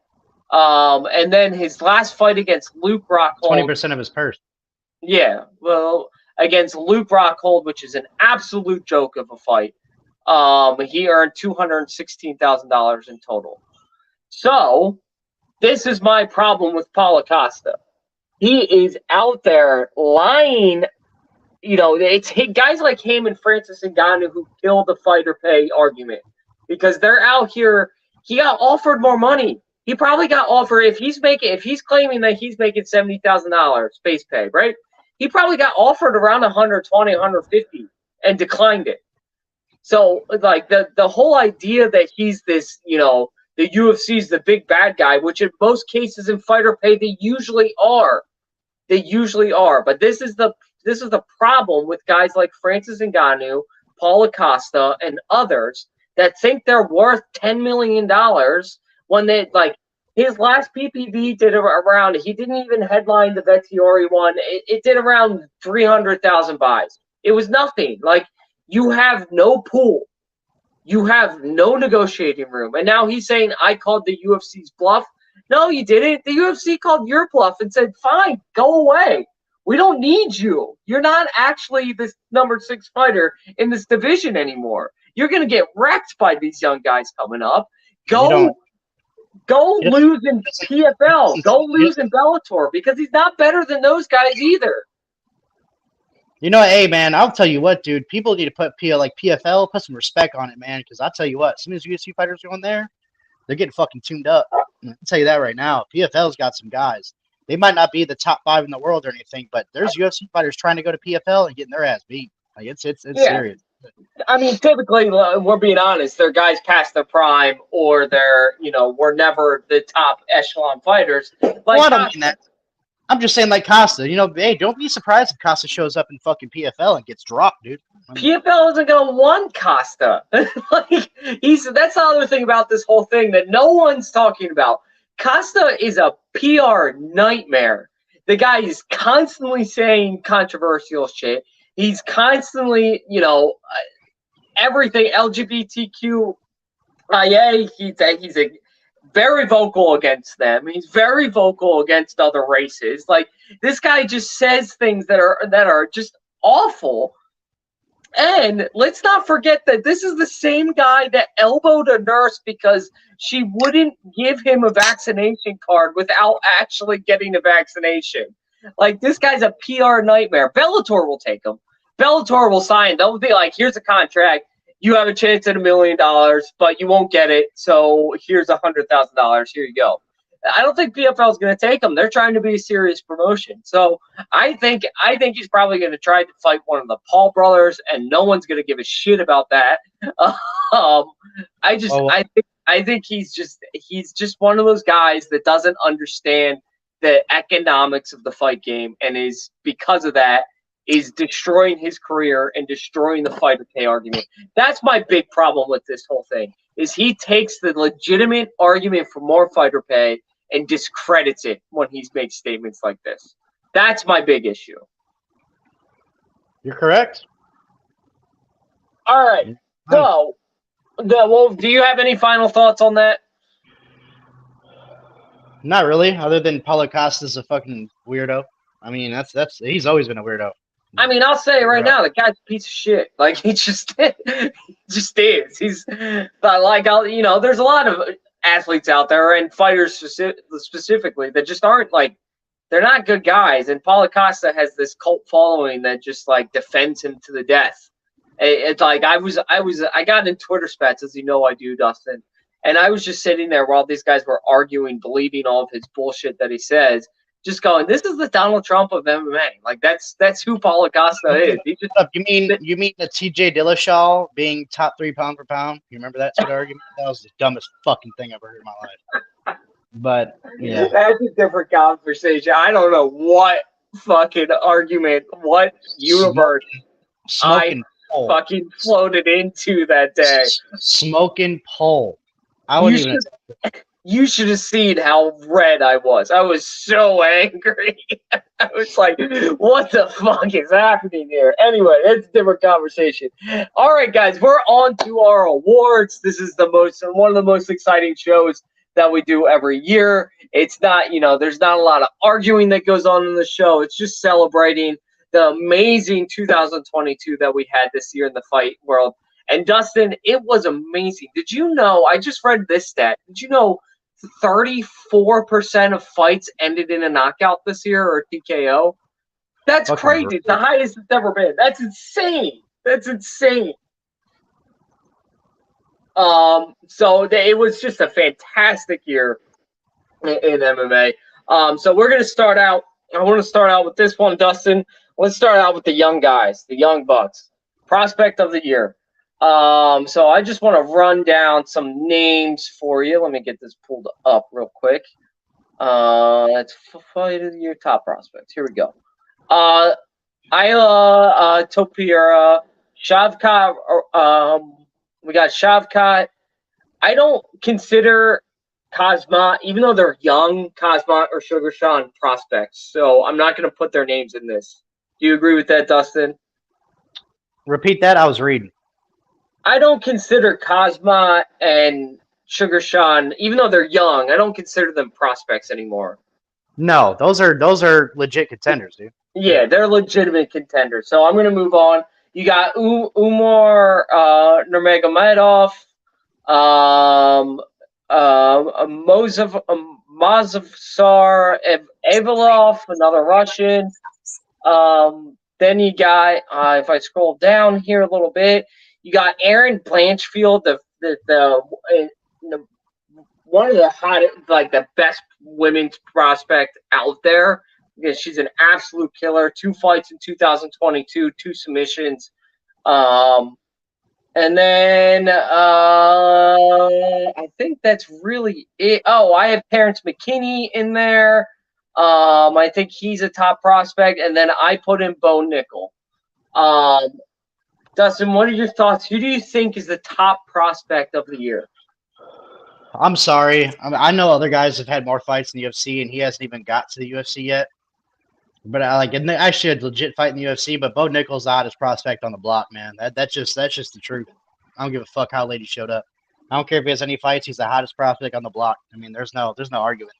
S1: And then his last fight against Luke Rockhold,
S2: 20% of his purse.
S1: Yeah, well, against Luke Rockhold, which is an absolute joke of a fight, he earned $216,000 in total. So this is my problem with Paulo Costa. He is out there lying. You know, it's guys like him and Francis Ngannou who kill the fighter pay argument because they're out here. He got offered more money. He probably got offered if he's claiming that he's making $70,000 base pay, right? He probably got offered around 120, 150 and declined it. So like the whole idea that he's this, you know, the UFC's the big bad guy, which in most cases in fighter pay they usually are. But this is the problem with guys like Francis Ngannou, Paulo Costa, and others that think they're worth $10 million when they like his last PPV did around. He didn't even headline the Vettori one. It did around 300,000 buys. It was nothing. Like you have no pool, you have no negotiating room, and now he's saying I called the UFC's bluff. No, you didn't. The UFC called your bluff and said, "Fine, go away. We don't need you. You're not actually this number 6 fighter in this division anymore. You're going to get wrecked by these young guys coming up. Go lose in PFL. Go lose in Bellator because he's not better than those guys either."
S2: You know, hey, man, I'll tell you what, dude. People need to put PFL, put some respect on it, man, because I'll tell you what, as soon as UFC fighters go in there, they're getting fucking tuned up. I'll tell you that right now. PFL's got some guys. They might not be the top 5 in the world or anything, but there's UFC fighters trying to go to PFL and getting their ass beat. Like it's serious.
S1: I mean, typically, we're being honest. They're guys past their prime, or they're, you know, were never the top echelon fighters. Like
S2: well, I don't mean that. I'm just saying, like Costa. You know, hey, don't be surprised if Costa shows up in fucking PFL and gets dropped, dude.
S1: PFL isn't gonna want Costa. Like that's the other thing about this whole thing that no one's talking about. Costa is a PR nightmare. The guy is constantly saying controversial shit. He's constantly, you know, everything LGBTQIA. He's very vocal against them. He's very vocal against other races. Like this guy just says things that are just awful. And let's not forget that this is the same guy that elbowed a nurse because she wouldn't give him a vaccination card without actually getting a vaccination. Like, this guy's a PR nightmare. Bellator will take him. Bellator will sign. They'll be like, here's a contract. You have a chance at $1 million, but you won't get it. So here's $100,000. Here you go. I don't think PFL is going to take him. They're trying to be a serious promotion. So I think he's probably going to try to fight one of the Paul brothers, and no one's going to give a shit about that. I think he's just one of those guys that doesn't understand the economics of the fight game, and is because of that is destroying his career and destroying the fighter pay argument. That's my big problem with this whole thing. Is he takes the legitimate argument for more fighter pay and discredits it when he's made statements like this. That's my big issue.
S2: You're correct.
S1: All right. So, do you have any final thoughts on that?
S2: Not really, other than Paulo Costa's a fucking weirdo. I mean, that's he's always been a weirdo.
S1: I mean, I'll say it right now, the guy's a piece of shit. Like, he just is. He's like, you know, there's a lot of athletes out there and fighters specifically that just aren't, like, they're not good guys. And Paulo Costa has this cult following that just, like, defends him to the death. It's like I got in Twitter spats, as you know I do, Dustin, and I was just sitting there while these guys were arguing, deleting all of his bullshit that he says, just going, "This is the Donald Trump of MMA." Like that's who Paulo Costa is. He just
S2: You mean the T.J. Dillashaw being top 3 pound for pound? You remember that Twitter argument? That was the dumbest fucking thing I've ever heard in my life. But yeah,
S1: that's a different conversation. I don't know what fucking argument, what universe
S2: smoking pole.
S1: fucking floated into that day.
S2: Smoking pole. I wouldn't even.
S1: You should have seen how red I was. I was so angry. I was like, what the fuck is happening here? Anyway, that's a different conversation. All right, guys, we're on to our awards. This is one of the most exciting shows that we do every year. It's not, there's not a lot of arguing that goes on in the show. It's just celebrating the amazing 2022 that we had this year in the fight world. And Dustin, it was amazing. Did you know, I just read this stat. Did you know 34% of fights ended in a knockout this year or TKO? That's crazy. It's the highest it's ever been. That's insane. So it was just a fantastic year in MMA. So we're gonna start out. I want to start out with this one, Dustin. Let's start out with the young guys, the young bucks. Prospect of the year. So I just want to run down some names for you. Let me get this pulled up real quick. Let's fight of your top prospects. Here we go. Ayla Topuria, Shavkat. We got Shavkat. I don't consider Khamzat, even though they're young, Khamzat or Sugar Sean prospects. So I'm not going to put their names in this. Do you agree with that, Dustin?
S2: Repeat that. I was reading.
S1: I don't consider Khamzat and Sugar Sean, even though they're young, I don't consider them prospects anymore.
S2: No, those are legit contenders, dude.
S1: Yeah, they're legitimate contenders. So I'm going to move on. You got Umar Nurmagomedov, Mozavsar Avilov, another Russian. Then you got, if I scroll down here a little bit, you got Erin Blanchfield, the one of the hottest, like the best women's prospect out there. Because she's an absolute killer. 2 fights in 2022, 2 submissions. And then I think that's really it. Oh, I have Terrence McKinney in there. I think he's a top prospect. And then I put in Bo Nickel. Dustin, what are your thoughts? Who do you think is the top prospect of the year?
S2: I'm sorry. I know other guys have had more fights in the UFC, and he hasn't even got to the UFC yet. But and they actually had legit fight in the UFC. But Bo Nickel's the hottest prospect on the block, man. That's just the truth. I don't give a fuck how late he showed up. I don't care if he has any fights. He's the hottest prospect on the block. I mean, there's no argument.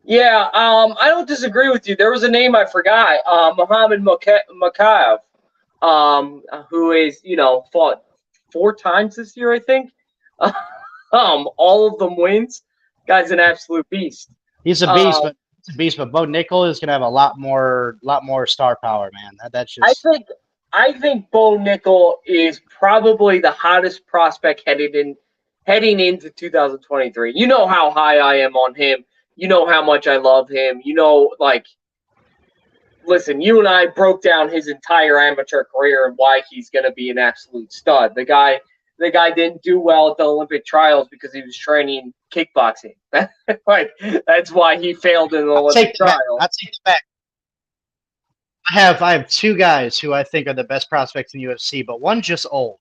S1: Yeah, I don't disagree with you. There was a name I forgot, Muhammad Mokaev, who is, fought 4 times this year, I think. All of them wins. Guy's an absolute beast.
S2: He's a beast, but Bo Nickel is gonna have a lot more star power, man. That's just.
S1: I think Bo Nickel is probably the hottest prospect heading into 2023. You know how high I am on him. You know how much I love him. Listen, you and I broke down his entire amateur career and why he's going to be an absolute stud. The guy didn't do well at the Olympic trials because he was training kickboxing. That's why he failed in the Olympic trials.
S2: I'll take it back. I have 2 guys who I think are the best prospects in UFC, but one's just old.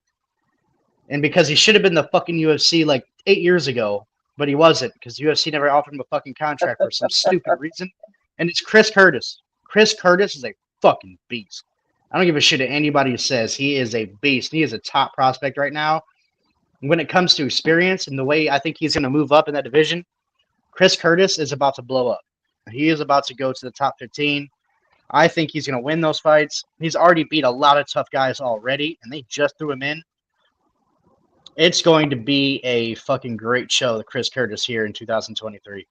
S2: And because he should have been the fucking UFC like 8 years ago, but he wasn't because UFC never offered him a fucking contract for some stupid reason. And it's Chris Curtis. Chris Curtis is a fucking beast. I don't give a shit what anybody says. He is a beast. He is a top prospect right now. When it comes to experience and the way I think he's going to move up in that division, Chris Curtis is about to blow up. He is about to go to the top 15. I think he's going to win those fights. He's already beat a lot of tough guys already, and they just threw him in. It's going to be a fucking great show, the Chris Curtis here in 2023.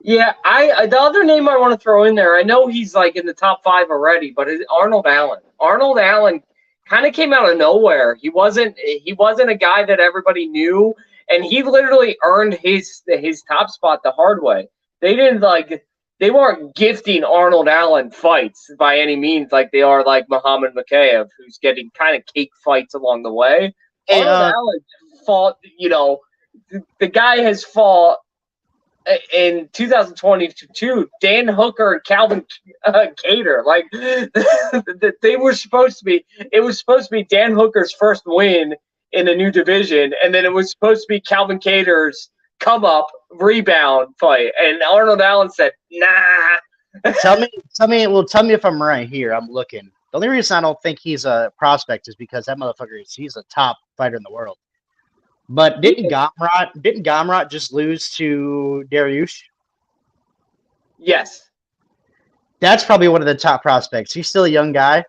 S1: Yeah, the other name I want to throw in there, I know he's like in the top 5 already, but it's Arnold Allen. Arnold Allen kind of came out of nowhere. He wasn't a guy that everybody knew, and he literally earned his top spot the hard way. They didn't like they weren't gifting Arnold Allen fights by any means like they are like Muhammad Makayev, who's getting kind of cake fights along the way.
S2: Hey,
S1: Arnold Allen fought, the guy has fought in 2022, Dan Hooker and Calvin Cater. Like they were supposed to be. It was supposed to be Dan Hooker's first win in a new division, and then it was supposed to be Calvin Cater's come up rebound fight. And Arnold Allen said, "Nah."
S2: tell me if I'm right here. I'm looking. The only reason I don't think he's a prospect is because that motherfucker he's a top fighter in the world. But didn't Gamrot just lose to Dariush?
S1: Yes.
S2: That's probably one of the top prospects. He's still a young guy,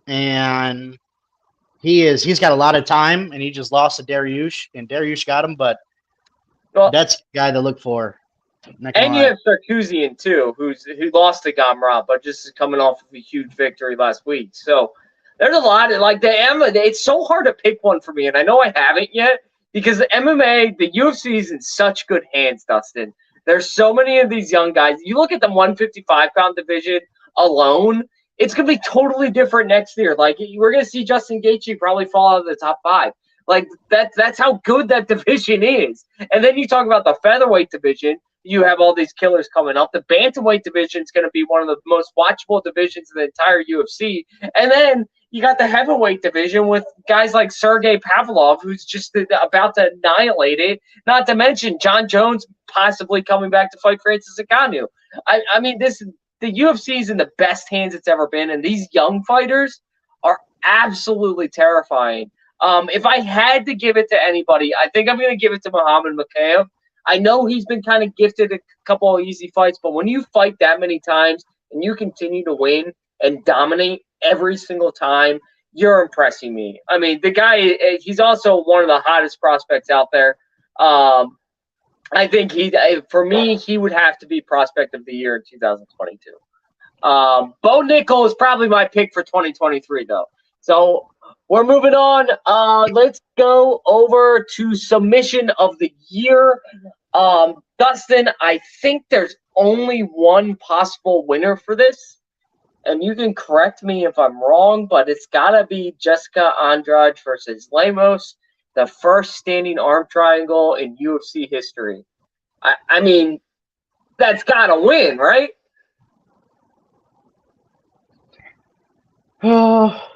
S2: and he's got a lot of time, and he just lost to Dariush, and Dariush got him, but that's the guy to look for.
S1: And you have Sarkisian too, who lost to Gamrot, but just is coming off of a huge victory last week. So there's a lot of like it's so hard to pick one for me, and I know I haven't yet because the MMA, the UFC is in such good hands, Dustin. There's so many of these young guys. You look at the 155-pound division alone, it's gonna be totally different next year. Like we're gonna see Justin Gaethje probably fall out of the top 5. Like that's how good that division is. And then you talk about the featherweight division. You have all these killers coming up. The bantamweight division is going to be one of the most watchable divisions in the entire UFC. And then you got the heavyweight division with guys like Sergey Pavlov, who's just about to annihilate it. Not to mention John Jones possibly coming back to fight Francis Ngannou. I mean, the UFC is in the best hands it's ever been, and these young fighters are absolutely terrifying. If I had to give it to anybody, I think I'm going to give it to Muhammad Makayev. I know he's been kind of gifted a couple of easy fights, but when you fight that many times and you continue to win and dominate every single time, you're impressing me. I mean, the guy, he's also one of the hottest prospects out there. I think for me, he would have to be prospect of the year in 2022. Bo Nickel is probably my pick for 2023, though. So we're moving on. Let's go over to submission of the year. Dustin, I think there's only one possible winner for this, and you can correct me if I'm wrong, but it's got to be Jessica Andrade versus Lemos, the first standing arm triangle in UFC history. I mean, that's got to win, right?
S2: Oh,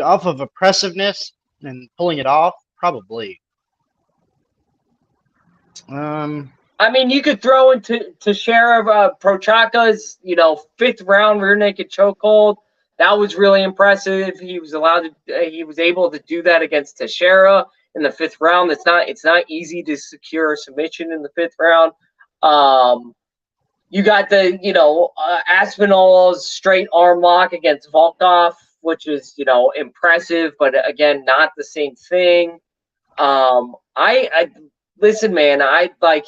S2: off of impressiveness and pulling it off, probably.
S1: I mean, you could throw into Teixeira Prochazka's, 5th round rear naked chokehold. That was really impressive. He was able to do that against Teixeira in the 5th round. It's not easy to secure a submission in the 5th round. You got the, Aspinall's straight arm lock against Volkov, which is, impressive, but again, not the same thing. I listen, man, I like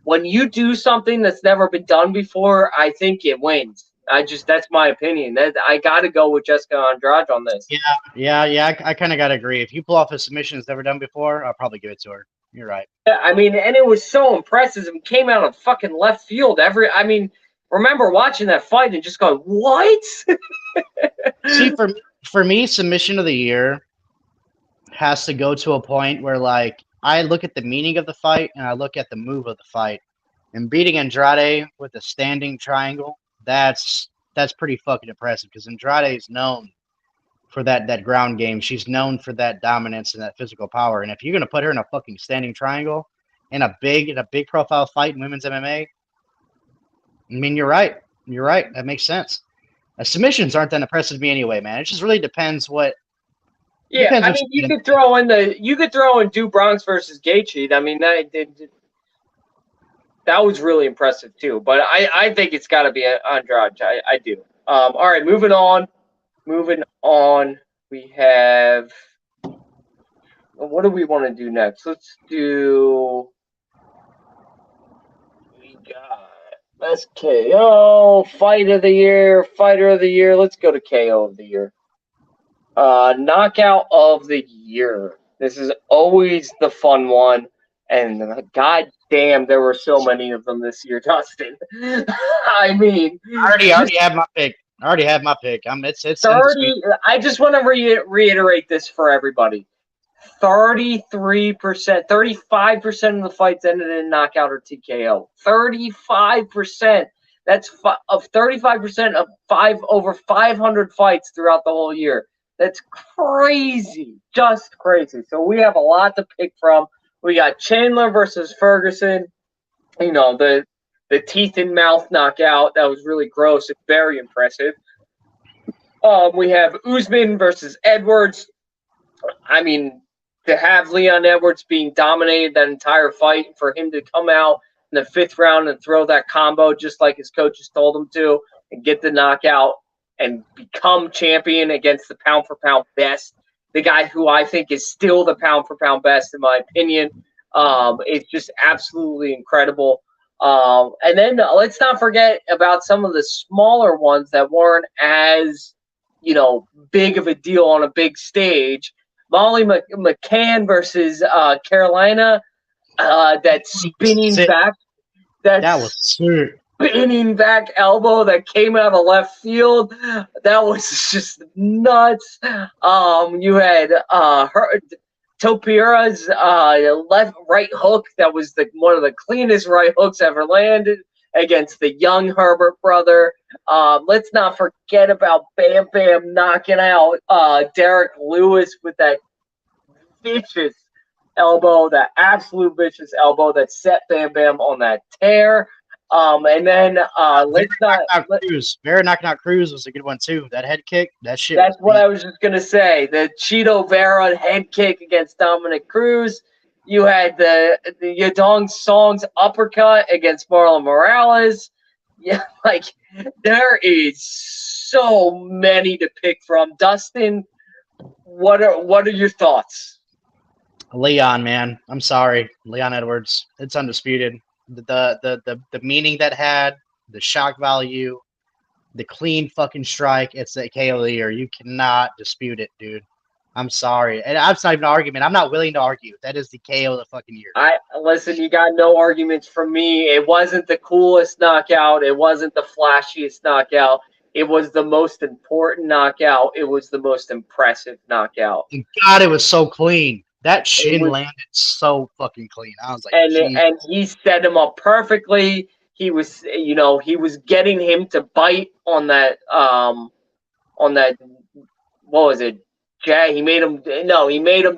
S1: when you do something that's never been done before, I think it wins. That's my opinion. I got to go with Jessica Andrade on this.
S2: Yeah. I kind of got to agree. If you pull off a submission that's never done before, I'll probably give it to her. You're right.
S1: Yeah, I mean, and it was so impressive and came out of fucking left field. Remember watching that fight and just going, what?
S2: See, for me, submission of the year has to go to a point where, like, I look at the meaning of the fight and I look at the move of the fight. And beating Andrade with a standing triangle, that's pretty fucking impressive because Andrade is known for that ground game. She's known for that dominance and that physical power. And if you're gonna put her in a fucking standing triangle in a big profile fight in women's MMA, I mean, you're right. You're right. That makes sense. Submissions aren't that impressive to me anyway, man. It just really depends what.
S1: Yeah, I mean, you could throw in Do Bronx versus Gaethje. I mean, that was really impressive too. But I think it's got to be Andrade. I do. All right, moving on. We have. What do we want to do next? Let's do God. Best KO, fight of the year, fighter of the year. Let's go to KO of the year. Knockout of the year. This is always the fun one, and god damn, there were so many of them this year, Dustin. I mean,
S2: I already have my pick. I already have my pick. It's undisputed.
S1: 30. I just want to reiterate this for everybody. 33%, 35% of the fights ended in knockout or TKO. 35%. That's of 35% of over 500 fights throughout the whole year. That's crazy, just crazy. So we have a lot to pick from. We got Chandler versus Ferguson. You know, the teeth in mouth knockout. That was really gross and very impressive. We have Usman versus Edwards. I mean, to have Leon Edwards being dominated that entire fight, for him to come out in the 5th round and throw that combo just like his coaches told him to and get the knockout and become champion against the pound-for-pound best, the guy who I think is still the pound-for-pound best in my opinion. It's just absolutely incredible. And then let's not forget about some of the smaller ones that weren't as, big of a deal on a big stage. Molly McCann versus Carolina. That spinning back.
S2: That was sick.
S1: Spinning back elbow that came out of left field. That was just nuts. You had Topiera's right hook. That was one of the cleanest right hooks ever landed against the young Herbert brother. Let's not forget about Bam Bam knocking out Derek Lewis with that vicious elbow, that absolute vicious elbow that set Bam Bam on that tear. And then
S2: Vera knocking out Cruz was a good one too. That head kick, that shit.
S1: That's what I was just gonna say. The Chito Vera head kick against Dominic Cruz. You had the Yadong Song's uppercut against Marlon Morales. Yeah, there is so many to pick from. Dustin, what are your thoughts?
S2: Leon, man, I'm sorry, Leon Edwards. It's undisputed. The meaning that had, the shock value, the clean fucking strike. It's the KO of the year. You cannot dispute it, dude. I'm sorry, and that's not even an argument. I'm not willing to argue. That is the KO of the fucking year.
S1: Listen. You got no arguments from me. It wasn't the coolest knockout. It wasn't the flashiest knockout. It was the most important knockout. It was the most impressive knockout.
S2: God, it was so clean. That shin landed so fucking clean. I was like,
S1: and he set him up perfectly. He was, he was getting him to bite on that, what was it? He made him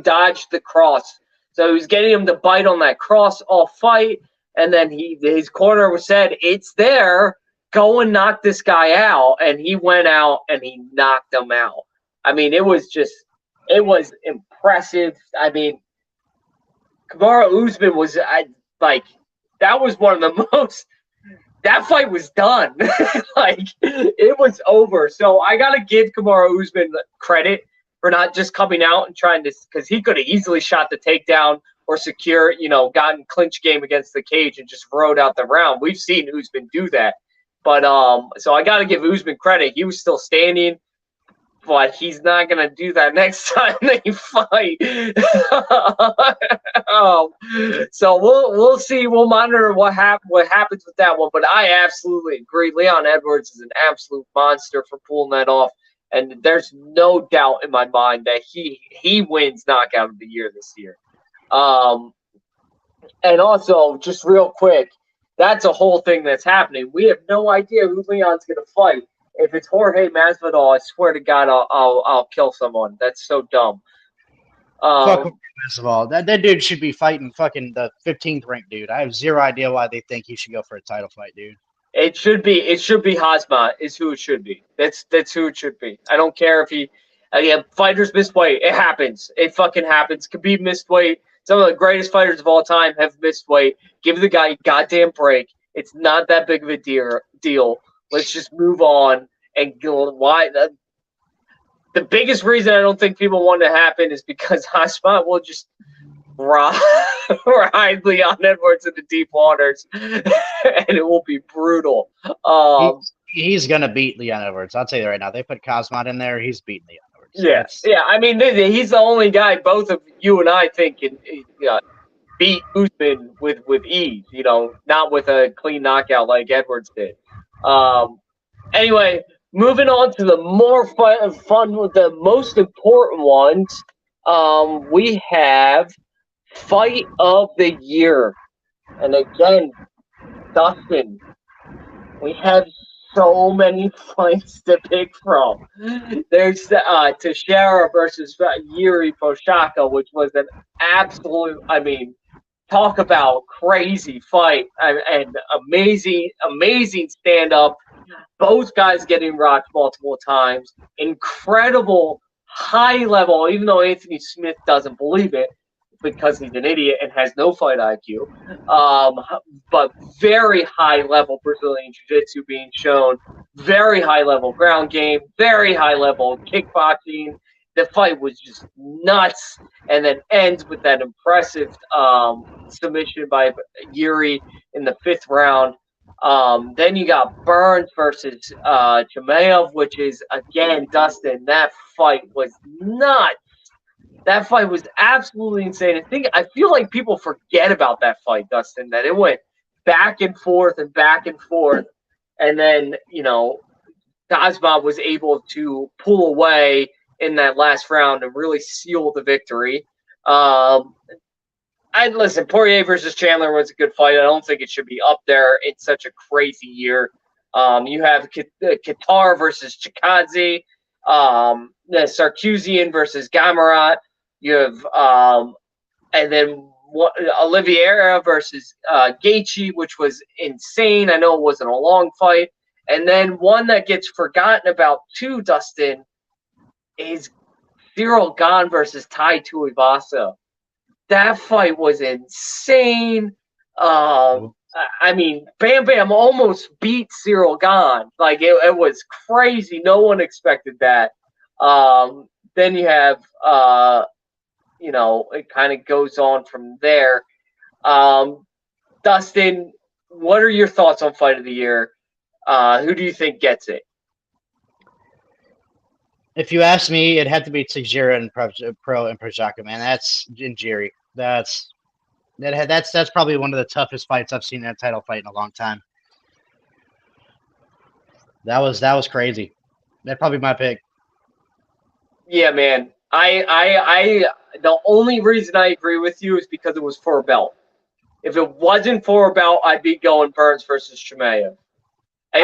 S1: dodge the cross. So he was getting him to bite on that cross all fight. And then his corner said, "It's there. Go and knock this guy out." And he went out and he knocked him out. I mean, it was impressive. I mean, Kamaru Usman was that was one of the most. That fight was done. It was over. So I gotta give Kamaru Usman credit for not just coming out and trying to, because he could have easily shot the takedown or secure, gotten clinch game against the cage and just rode out the round. We've seen Usman do that. But so I gotta give Usman credit. He was still standing. But he's not gonna do that next time they fight. So we'll see. We'll monitor what happens with that one. But I absolutely agree. Leon Edwards is an absolute monster for pulling that off, and there's no doubt in my mind that he wins knockout of the year this year. And also, just real quick, that's a whole thing that's happening. We have no idea who Leon's gonna fight. If it's Jorge Masvidal, I swear to God, I'll kill someone. That's so dumb.
S2: Fuck Masvidal. That dude should be fighting fucking the 15th ranked dude. I have zero idea why they think he should go for a title fight, dude.
S1: It should be Hazmat is who it should be. That's who it should be. I don't care if he. Fighters miss weight. It happens. It fucking happens. Khabib missed weight. Some of the greatest fighters of all time have missed weight. Give the guy a goddamn break. It's not that big of a deal. Let's just move on and go. Why? The biggest reason I don't think people want to happen is because Hazmat will just ride Leon Edwards into deep waters, and it will be brutal.
S2: He's gonna beat Leon Edwards. I'll tell you right now. They put Cosmot in there. He's beating Leon Edwards.
S1: Yeah, yeah. I mean, he's the only guy both of you and I think can beat Usman with ease. You know, not with a clean knockout like Edwards did. Anyway, moving on to the more fun with the most important ones. We have Fight of the Year, and again, Dustin, we have so many fights to pick from. There's Teixeira versus Yuri Prochazka, which was an absolute, I mean, talk about crazy fight and amazing stand-up. Both guys getting rocked multiple times. Incredible high level, even though Anthony Smith doesn't believe it because he's an idiot and has no fight IQ. But very high level Brazilian Jiu-Jitsu being shown. Very high level ground game. Very high level kickboxing. The fight was just nuts, and then ends with that impressive submission by Yuri in the 5th round. Then you got Burns versus Chimaev, which is, again, Dustin, that fight was nuts. That fight was absolutely insane. I feel like people forget about that fight, Dustin, that it went back and forth and back and forth. And then, Cosmot was able to pull away in that last round and really seal the victory. Listen, Poirier versus Chandler was a good fight. I don't think it should be up there. It's such a crazy year. You have Qatar versus Chikadze, Sarkisian versus Gamarat. You have, and then Oliveira versus Gaethje, which was insane. I know it wasn't a long fight. And then one that gets forgotten about too, Dustin, is Cyril Gane versus Tai Tuivasa. That fight was insane. I mean, Bam Bam almost beat Cyril Gane. Like, it was crazy. No one expected that. Then you have, it kind of goes on from there. Dustin, what are your thoughts on Fight of the Year? Who do you think gets it?
S2: If you ask me, it had to be Teixeira and Prochazka, man. That's Jinjiri. That's probably one of the toughest fights I've seen in a title fight in a long time. That was crazy. That's probably my pick.
S1: Yeah, man. I the only reason I agree with you is because it was for a belt. If it wasn't for a belt, I'd be going Burns versus Chimaev.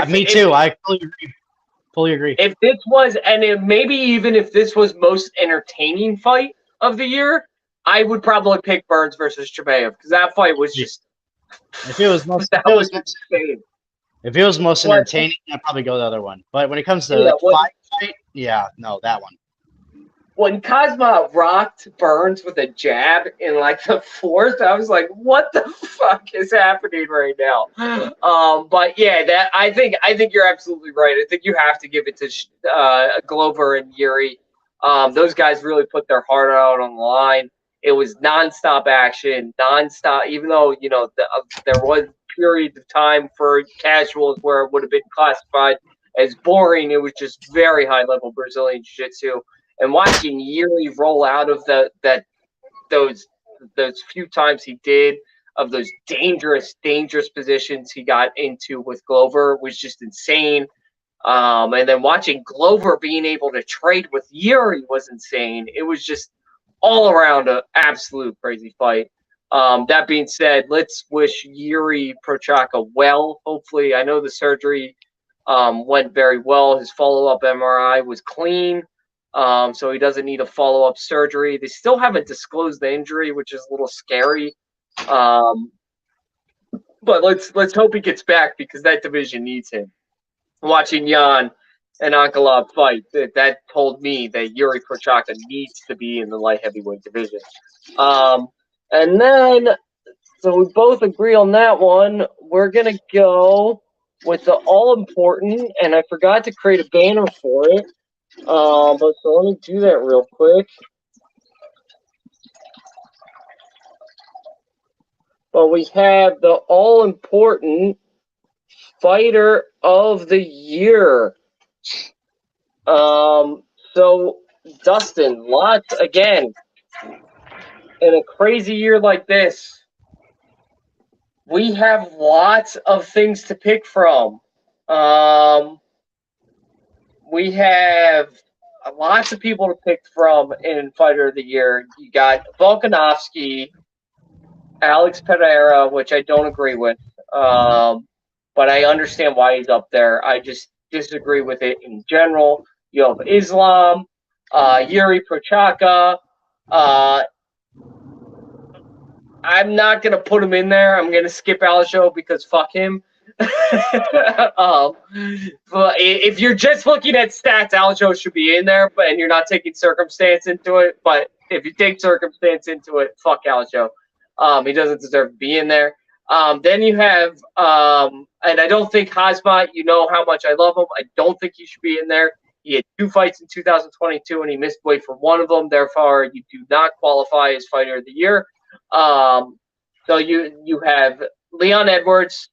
S2: Me too. I fully agree.
S1: If this was, maybe even if this was most entertaining fight of the year, I would probably pick Burns versus Chimaev because that fight was just.
S2: If it was most entertaining, I'd probably go the other one. But when it comes to fight, that one.
S1: When Cosmot rocked Burns with a jab in like the 4th, I was like, "What the fuck is happening right now?" But yeah, I think you're absolutely right. I think you have to give it to Glover and Yuri. Those guys really put their heart out on the line. It was nonstop action, nonstop. Even though there was periods of time for casuals where it would have been classified as boring, it was just very high level Brazilian Jiu-Jitsu. And watching Yuri roll out of those few times he did, of those dangerous positions he got into with Glover was just insane. And then watching Glover being able to trade with Yuri was insane. It was just all around an absolute crazy fight. That being said, let's wish Yuri Prochazka well. Hopefully, I know the surgery went very well. His follow-up MRI was clean. So he doesn't need a follow-up surgery. They still haven't disclosed the injury, which is a little scary. But let's hope he gets back because that division needs him. Watching Jan and Ankalaev fight, that told me that Yuri Prochazka needs to be in the light heavyweight division. And then, so we both agree on that one. We're gonna go with the all-important, and I forgot to create a banner for it. But so let me do that real quick. but we have the all-important Fighter of the Year. So Dustin, lots again in a crazy year like this. We have lots of things to pick from. We have lots of people to pick from in Fighter of the Year. You got Volkanovski, Alex Pereira, which I don't agree with, but I understand why he's up there. I just disagree with it in general. You have Islam, Yuri Prochazka. I'm not going to put him in there. I'm going to skip Aljo because fuck him. But if you're just looking at stats, Aljo should be in there, and you're not taking circumstance into it. But if you take circumstance into it, fuck Aljo. He doesn't deserve to be in there. Then you have, and I don't think Khamzat, you know how much I love him. I don't think he should be in there. He had 2 fights in 2022, and he missed weight for one of them. Therefore, you do not qualify as Fighter of the Year. So you have Leon Edwards,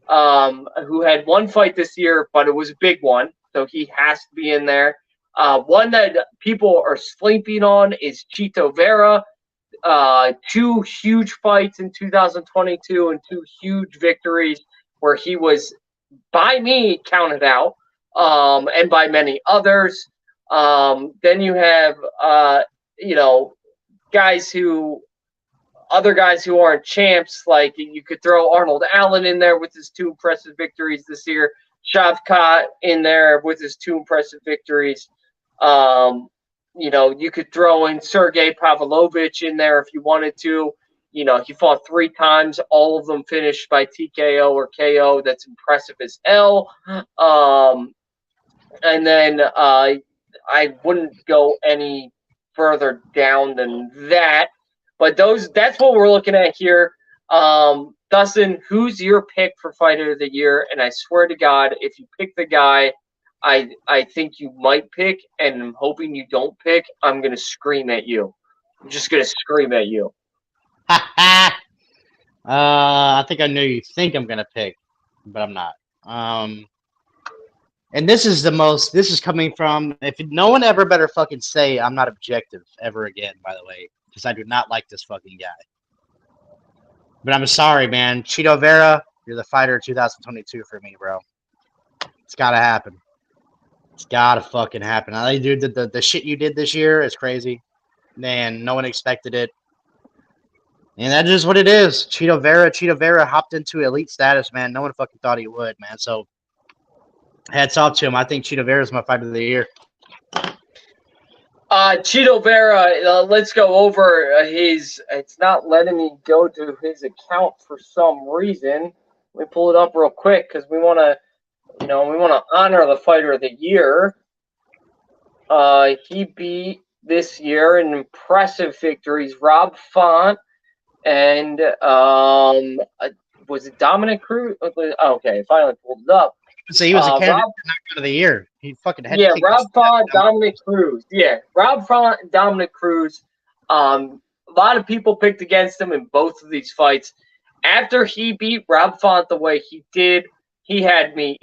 S1: who had 1 fight this year, but it was a big one, so he has to be in there. One that people are sleeping on is Chito Vera. 2 huge fights in 2022 and 2 huge victories where he was, by me, counted out, and by many others. Then you have, other guys who aren't champs, like you could throw Arnold Allen in there with his 2 impressive victories this year, Shavkat in there with his 2 impressive victories. You could throw in Sergey Pavlovich in there if you wanted to. He fought 3 times, all of them finished by TKO or KO. That's impressive as hell. And then I wouldn't go any further down than that. But that's what we're looking at here. Dustin, who's your pick for Fighter of the Year? And I swear to God, if you pick the guy I think you might pick, and I'm hoping you don't pick, I'm going to scream at you. I'm just going to scream at you.
S2: I think I know you think I'm going to pick, but I'm not. And this is coming from, if no one ever better fucking say I'm not objective ever again, by the way, because I do not like this fucking guy. But I'm sorry, man. Chito Vera, you're the Fighter of 2022 for me, bro. It's got to happen. It's got to fucking happen. I think, dude, the shit you did this year is crazy. Man, no one expected it. And that is what it is. Chito Vera hopped into elite status, man. No one fucking thought he would, man. So, hats off to him. I think Chito Vera is my Fighter of the Year.
S1: Chito Vera, let's go over his. It's not letting me go to his account for some reason. Let me pull it up real quick because we want to, honor the Fighter of the Year. He beat this year in impressive victories Rob Font and was it Dominic Cruz? Oh, okay, finally pulled it up.
S2: So he was a candidate for Knockout of the Year. He fucking had
S1: Rob Font, Dominic Cruz. Yeah, Rob Font and Dominic Cruz. A lot of people picked against him in both of these fights. After he beat Rob Font the way he did, he had me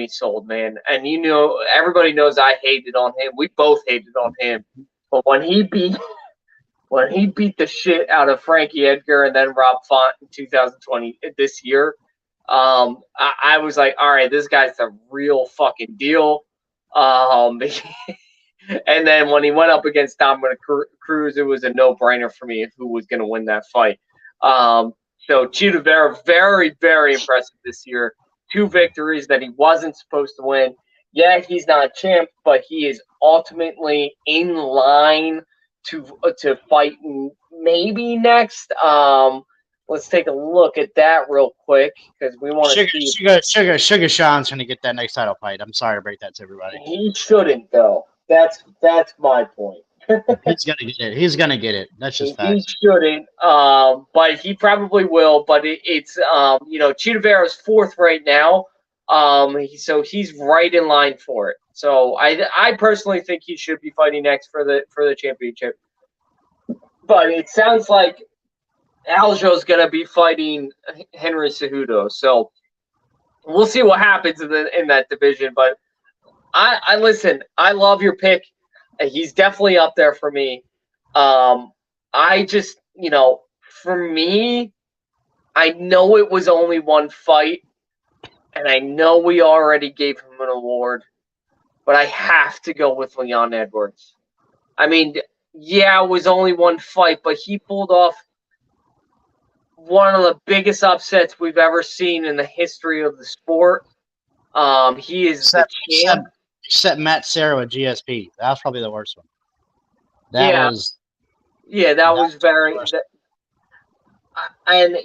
S1: sold, man. And everybody knows I hated on him. We both hated on him. But when he beat the shit out of Frankie Edgar and then Rob Font in 2020 this year, I was like, all right, this guy's the real fucking deal. And then when he went up against Dominic Cruz, it was a no-brainer for me who was going to win that fight. So Chito Vera, very, very impressive this year. 2 victories that he wasn't supposed to win. Yeah, he's not champ, but he is ultimately in line to fight maybe next. Let's take a look at that real quick because we want to see.
S2: Sugar Sean's going to get that next title fight. I'm sorry to break that to everybody.
S1: He shouldn't, though. That's my point.
S2: He's gonna get it. He's gonna get it. That's just fact.
S1: He shouldn't, but he probably will. But it's Chito Vera's 4th right now, so he's right in line for it. So I personally think he should be fighting next for the championship. But it sounds like Aljo's gonna be fighting Henry Cejudo, so we'll see what happens in that division. But I listen. I love your pick. He's definitely up there for me. I just for me, I know it was only one fight, and I know we already gave him an award, but I have to go with Leon Edwards. I mean, yeah, it was only one fight, but he pulled off one of the biggest upsets we've ever seen in the history of the sport. He is the champ.
S2: Except Matt Serra with GSP. That was probably the worst one. That was
S1: very. And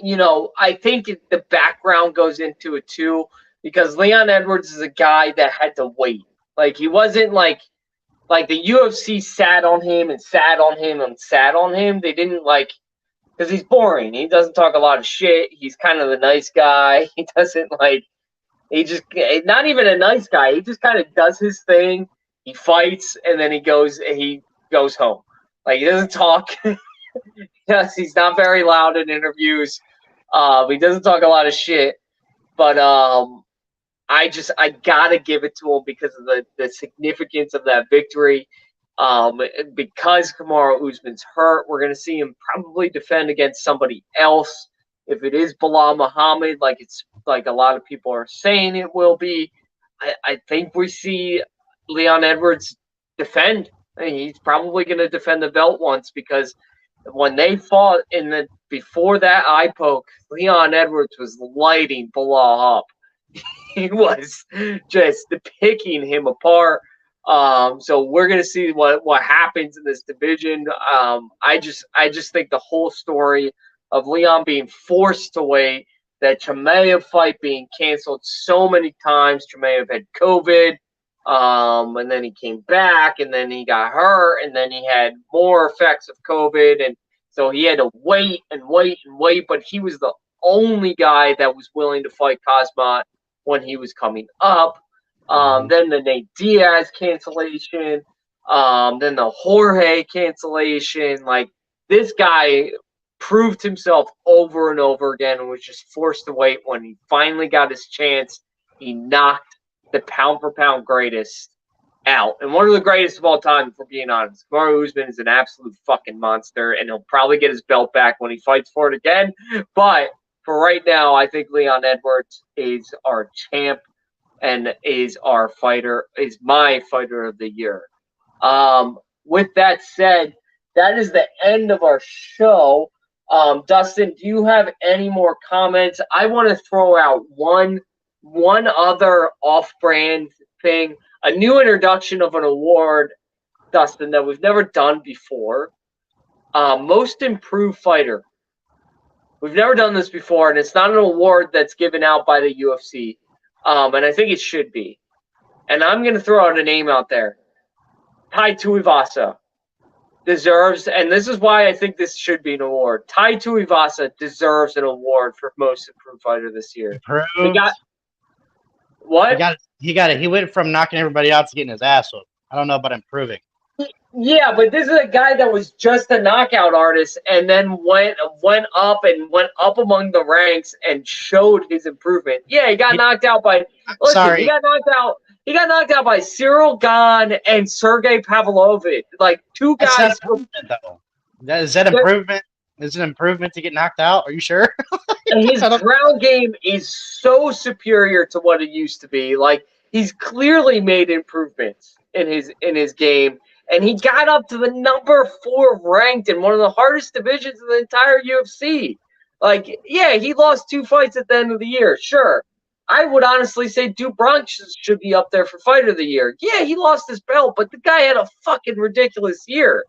S1: I think the background goes into it too, because Leon Edwards is a guy that had to wait. Like he wasn't like the UFC sat on him and sat on him and sat on him. They didn't because he's boring. He doesn't talk a lot of shit. He's kind of the nice guy. He doesn't he just not even a nice guy. He just kind of does his thing. He fights and then he goes home. Like he doesn't talk. Yes, he's not very loud in interviews. He doesn't talk a lot of shit. But I gotta give it to him because of the significance of that victory. Because Kamaru Usman's hurt, we're gonna see him probably defend against somebody else. If it is Bilal Muhammad, like a lot of people are saying it will be, I think we see Leon Edwards defend. I mean, he's probably going to defend the belt once, because when they fought before that eye poke, Leon Edwards was lighting Bilal up. He was just picking him apart. So we're gonna see what happens in this division. I just think the whole story of Leon being forced to wait, that Chimaev fight being canceled so many times. Chimaev had COVID, and then he came back, and then he got hurt, and then he had more effects of COVID, and so he had to wait and wait and wait. But he was the only guy that was willing to fight Khamzat when he was coming up. Then the Nate Diaz cancellation, then the Jorge cancellation. Like, this guy proved himself over and over again and was just forced to wait. When he finally got his chance, he knocked the pound-for-pound greatest out. And one of the greatest of all time, if we're being honest. Kamaru Usman is an absolute fucking monster, and he'll probably get his belt back when he fights for it again. But for right now, I think Leon Edwards is our champ and is my fighter of the year. With that said, that is the end of our show. Dustin, do you have any more comments? I want to throw out one other off-brand thing, a new introduction of an award, Dustin, that we've never done before. Most Improved Fighter. We've never done this before, and it's not an award that's given out by the UFC, and I think it should be. And I'm going to throw out a name out there. Tai Tuivasa deserves, and this is why I think this should be an award. Tai Tuivasa deserves an award for Most Improved Fighter this year.
S2: Improved?
S1: He got what?
S2: He got it. He went from knocking everybody out to getting his ass whooped. I don't know about improving.
S1: Yeah, but this is a guy that was just a knockout artist and then went up among the ranks and showed his improvement. Yeah, he got knocked out by. Listen, he got knocked out by Cyril Gane and Sergey Pavlovich. Like, two guys.
S2: That's not improvement, though. Is that improvement? Is it an improvement to get knocked out? Are you sure?
S1: And his ground game is so superior to what it used to be. Like, he's clearly made improvements in his game. And he got up to the number 4 ranked in one of the hardest divisions in the entire UFC. Like, yeah, he lost 2 fights at the end of the year. Sure. I would honestly say Do Bronx should be up there for Fighter of the Year. Yeah, he lost his belt, but the guy had a fucking ridiculous year.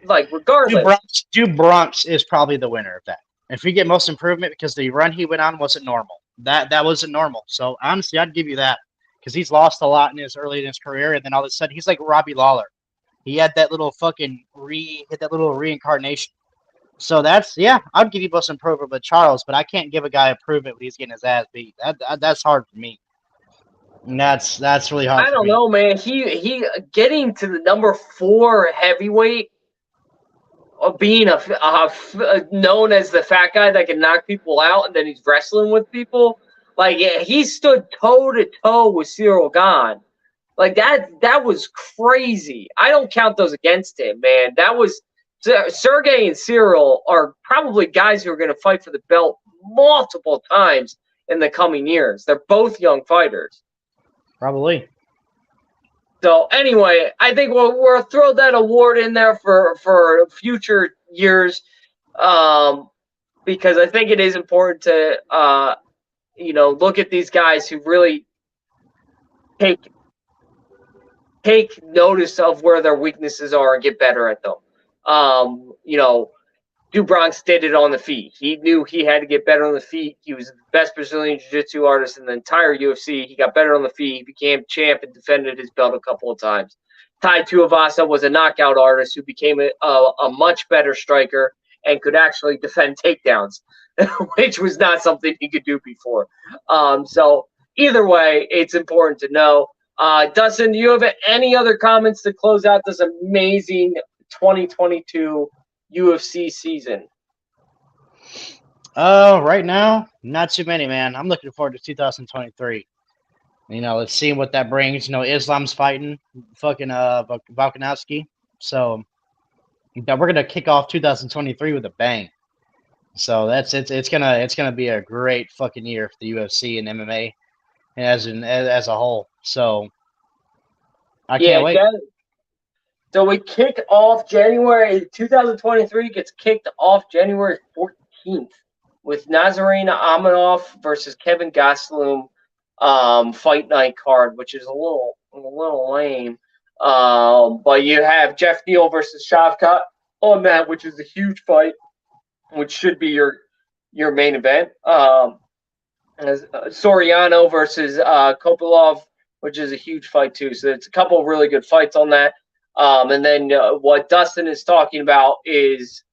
S1: Like, regardless.
S2: Do Bronx is probably the winner of that. If you get Most Improvement, because the run he went on wasn't normal. That wasn't normal. So, honestly, I'd give you that. Because he's lost a lot early in his career, and then all of a sudden, he's like Robbie Lawler. He had that little reincarnation. So I'd give you Most Improvement with Charles, but I can't give a guy improvement when he's getting his ass beat. That's hard for me. And that's really hard.
S1: I don't know, man. He getting to the number 4 heavyweight being known as the fat guy that can knock people out, and then he's wrestling with people. Like, yeah, he stood toe to toe with Cyril Gahn. Like that was crazy. I don't count those against him, man. That was Sergey and Cyril are probably guys who are going to fight for the belt multiple times in the coming years. They're both young fighters.
S2: Probably.
S1: So anyway, I think we'll throw that award in there for future years, because I think it is important to look at these guys who really take notice of where their weaknesses are and get better at them. Do Bronx did it on the feet. He knew he had to get better on the feet. He was the best Brazilian Jiu-Jitsu artist in the entire UFC. He got better on the feet. He became champ and defended his belt a couple of times. Tai Tuivasa was a knockout artist who became a much better striker and could actually defend takedowns, which was not something he could do before. So either way, it's important to know. Dustin, do you have any other comments to close out this amazing 2022 UFC season?
S2: Right now, not too many, man. I'm looking forward to 2023. Let's see what that brings. Islam's fighting fucking Volkanovski. So we're gonna kick off 2023 with a bang. So it's gonna be a great fucking year for the UFC and MMA as a whole. So I can't wait.
S1: So we kick off January 2023 gets kicked off January 14th with Nazarena Amanov versus Kevin Gastelum fight night card, which is a little lame. But you have Jeff Neal versus Shavkat on that, which is a huge fight, which should be your main event. Soriano versus Kopilov, which is a huge fight too. So it's a couple of really good fights on that. And then what Dustin is talking about is,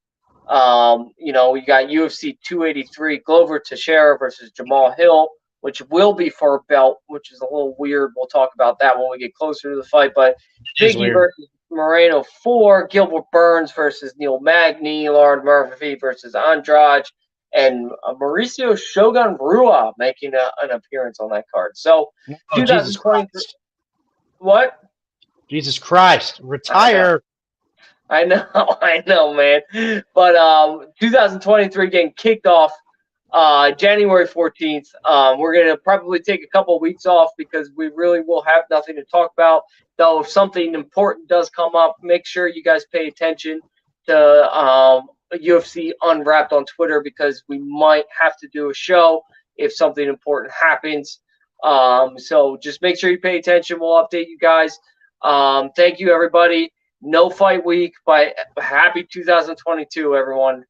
S1: you got UFC 283, Glover Teixeira versus Jamal Hill, which will be for a belt, which is a little weird. We'll talk about that when we get closer to the fight. But Biggie versus Moreno 4, Gilbert Burns versus Neil Magny, Lauren Murphy versus Andrade, and Mauricio Shogun Rua making an appearance on that card. So 2023. What?
S2: Jesus Christ, retire.
S1: I know, man. But 2023 getting kicked off January 14th. We're going to probably take a couple of weeks off because we really will have nothing to talk about. Though if something important does come up, make sure you guys pay attention to UFC Unwrapped on Twitter, because we might have to do a show if something important happens. So just make sure you pay attention. We'll update you guys. Thank you, everybody. No fight week, but happy 2022, everyone.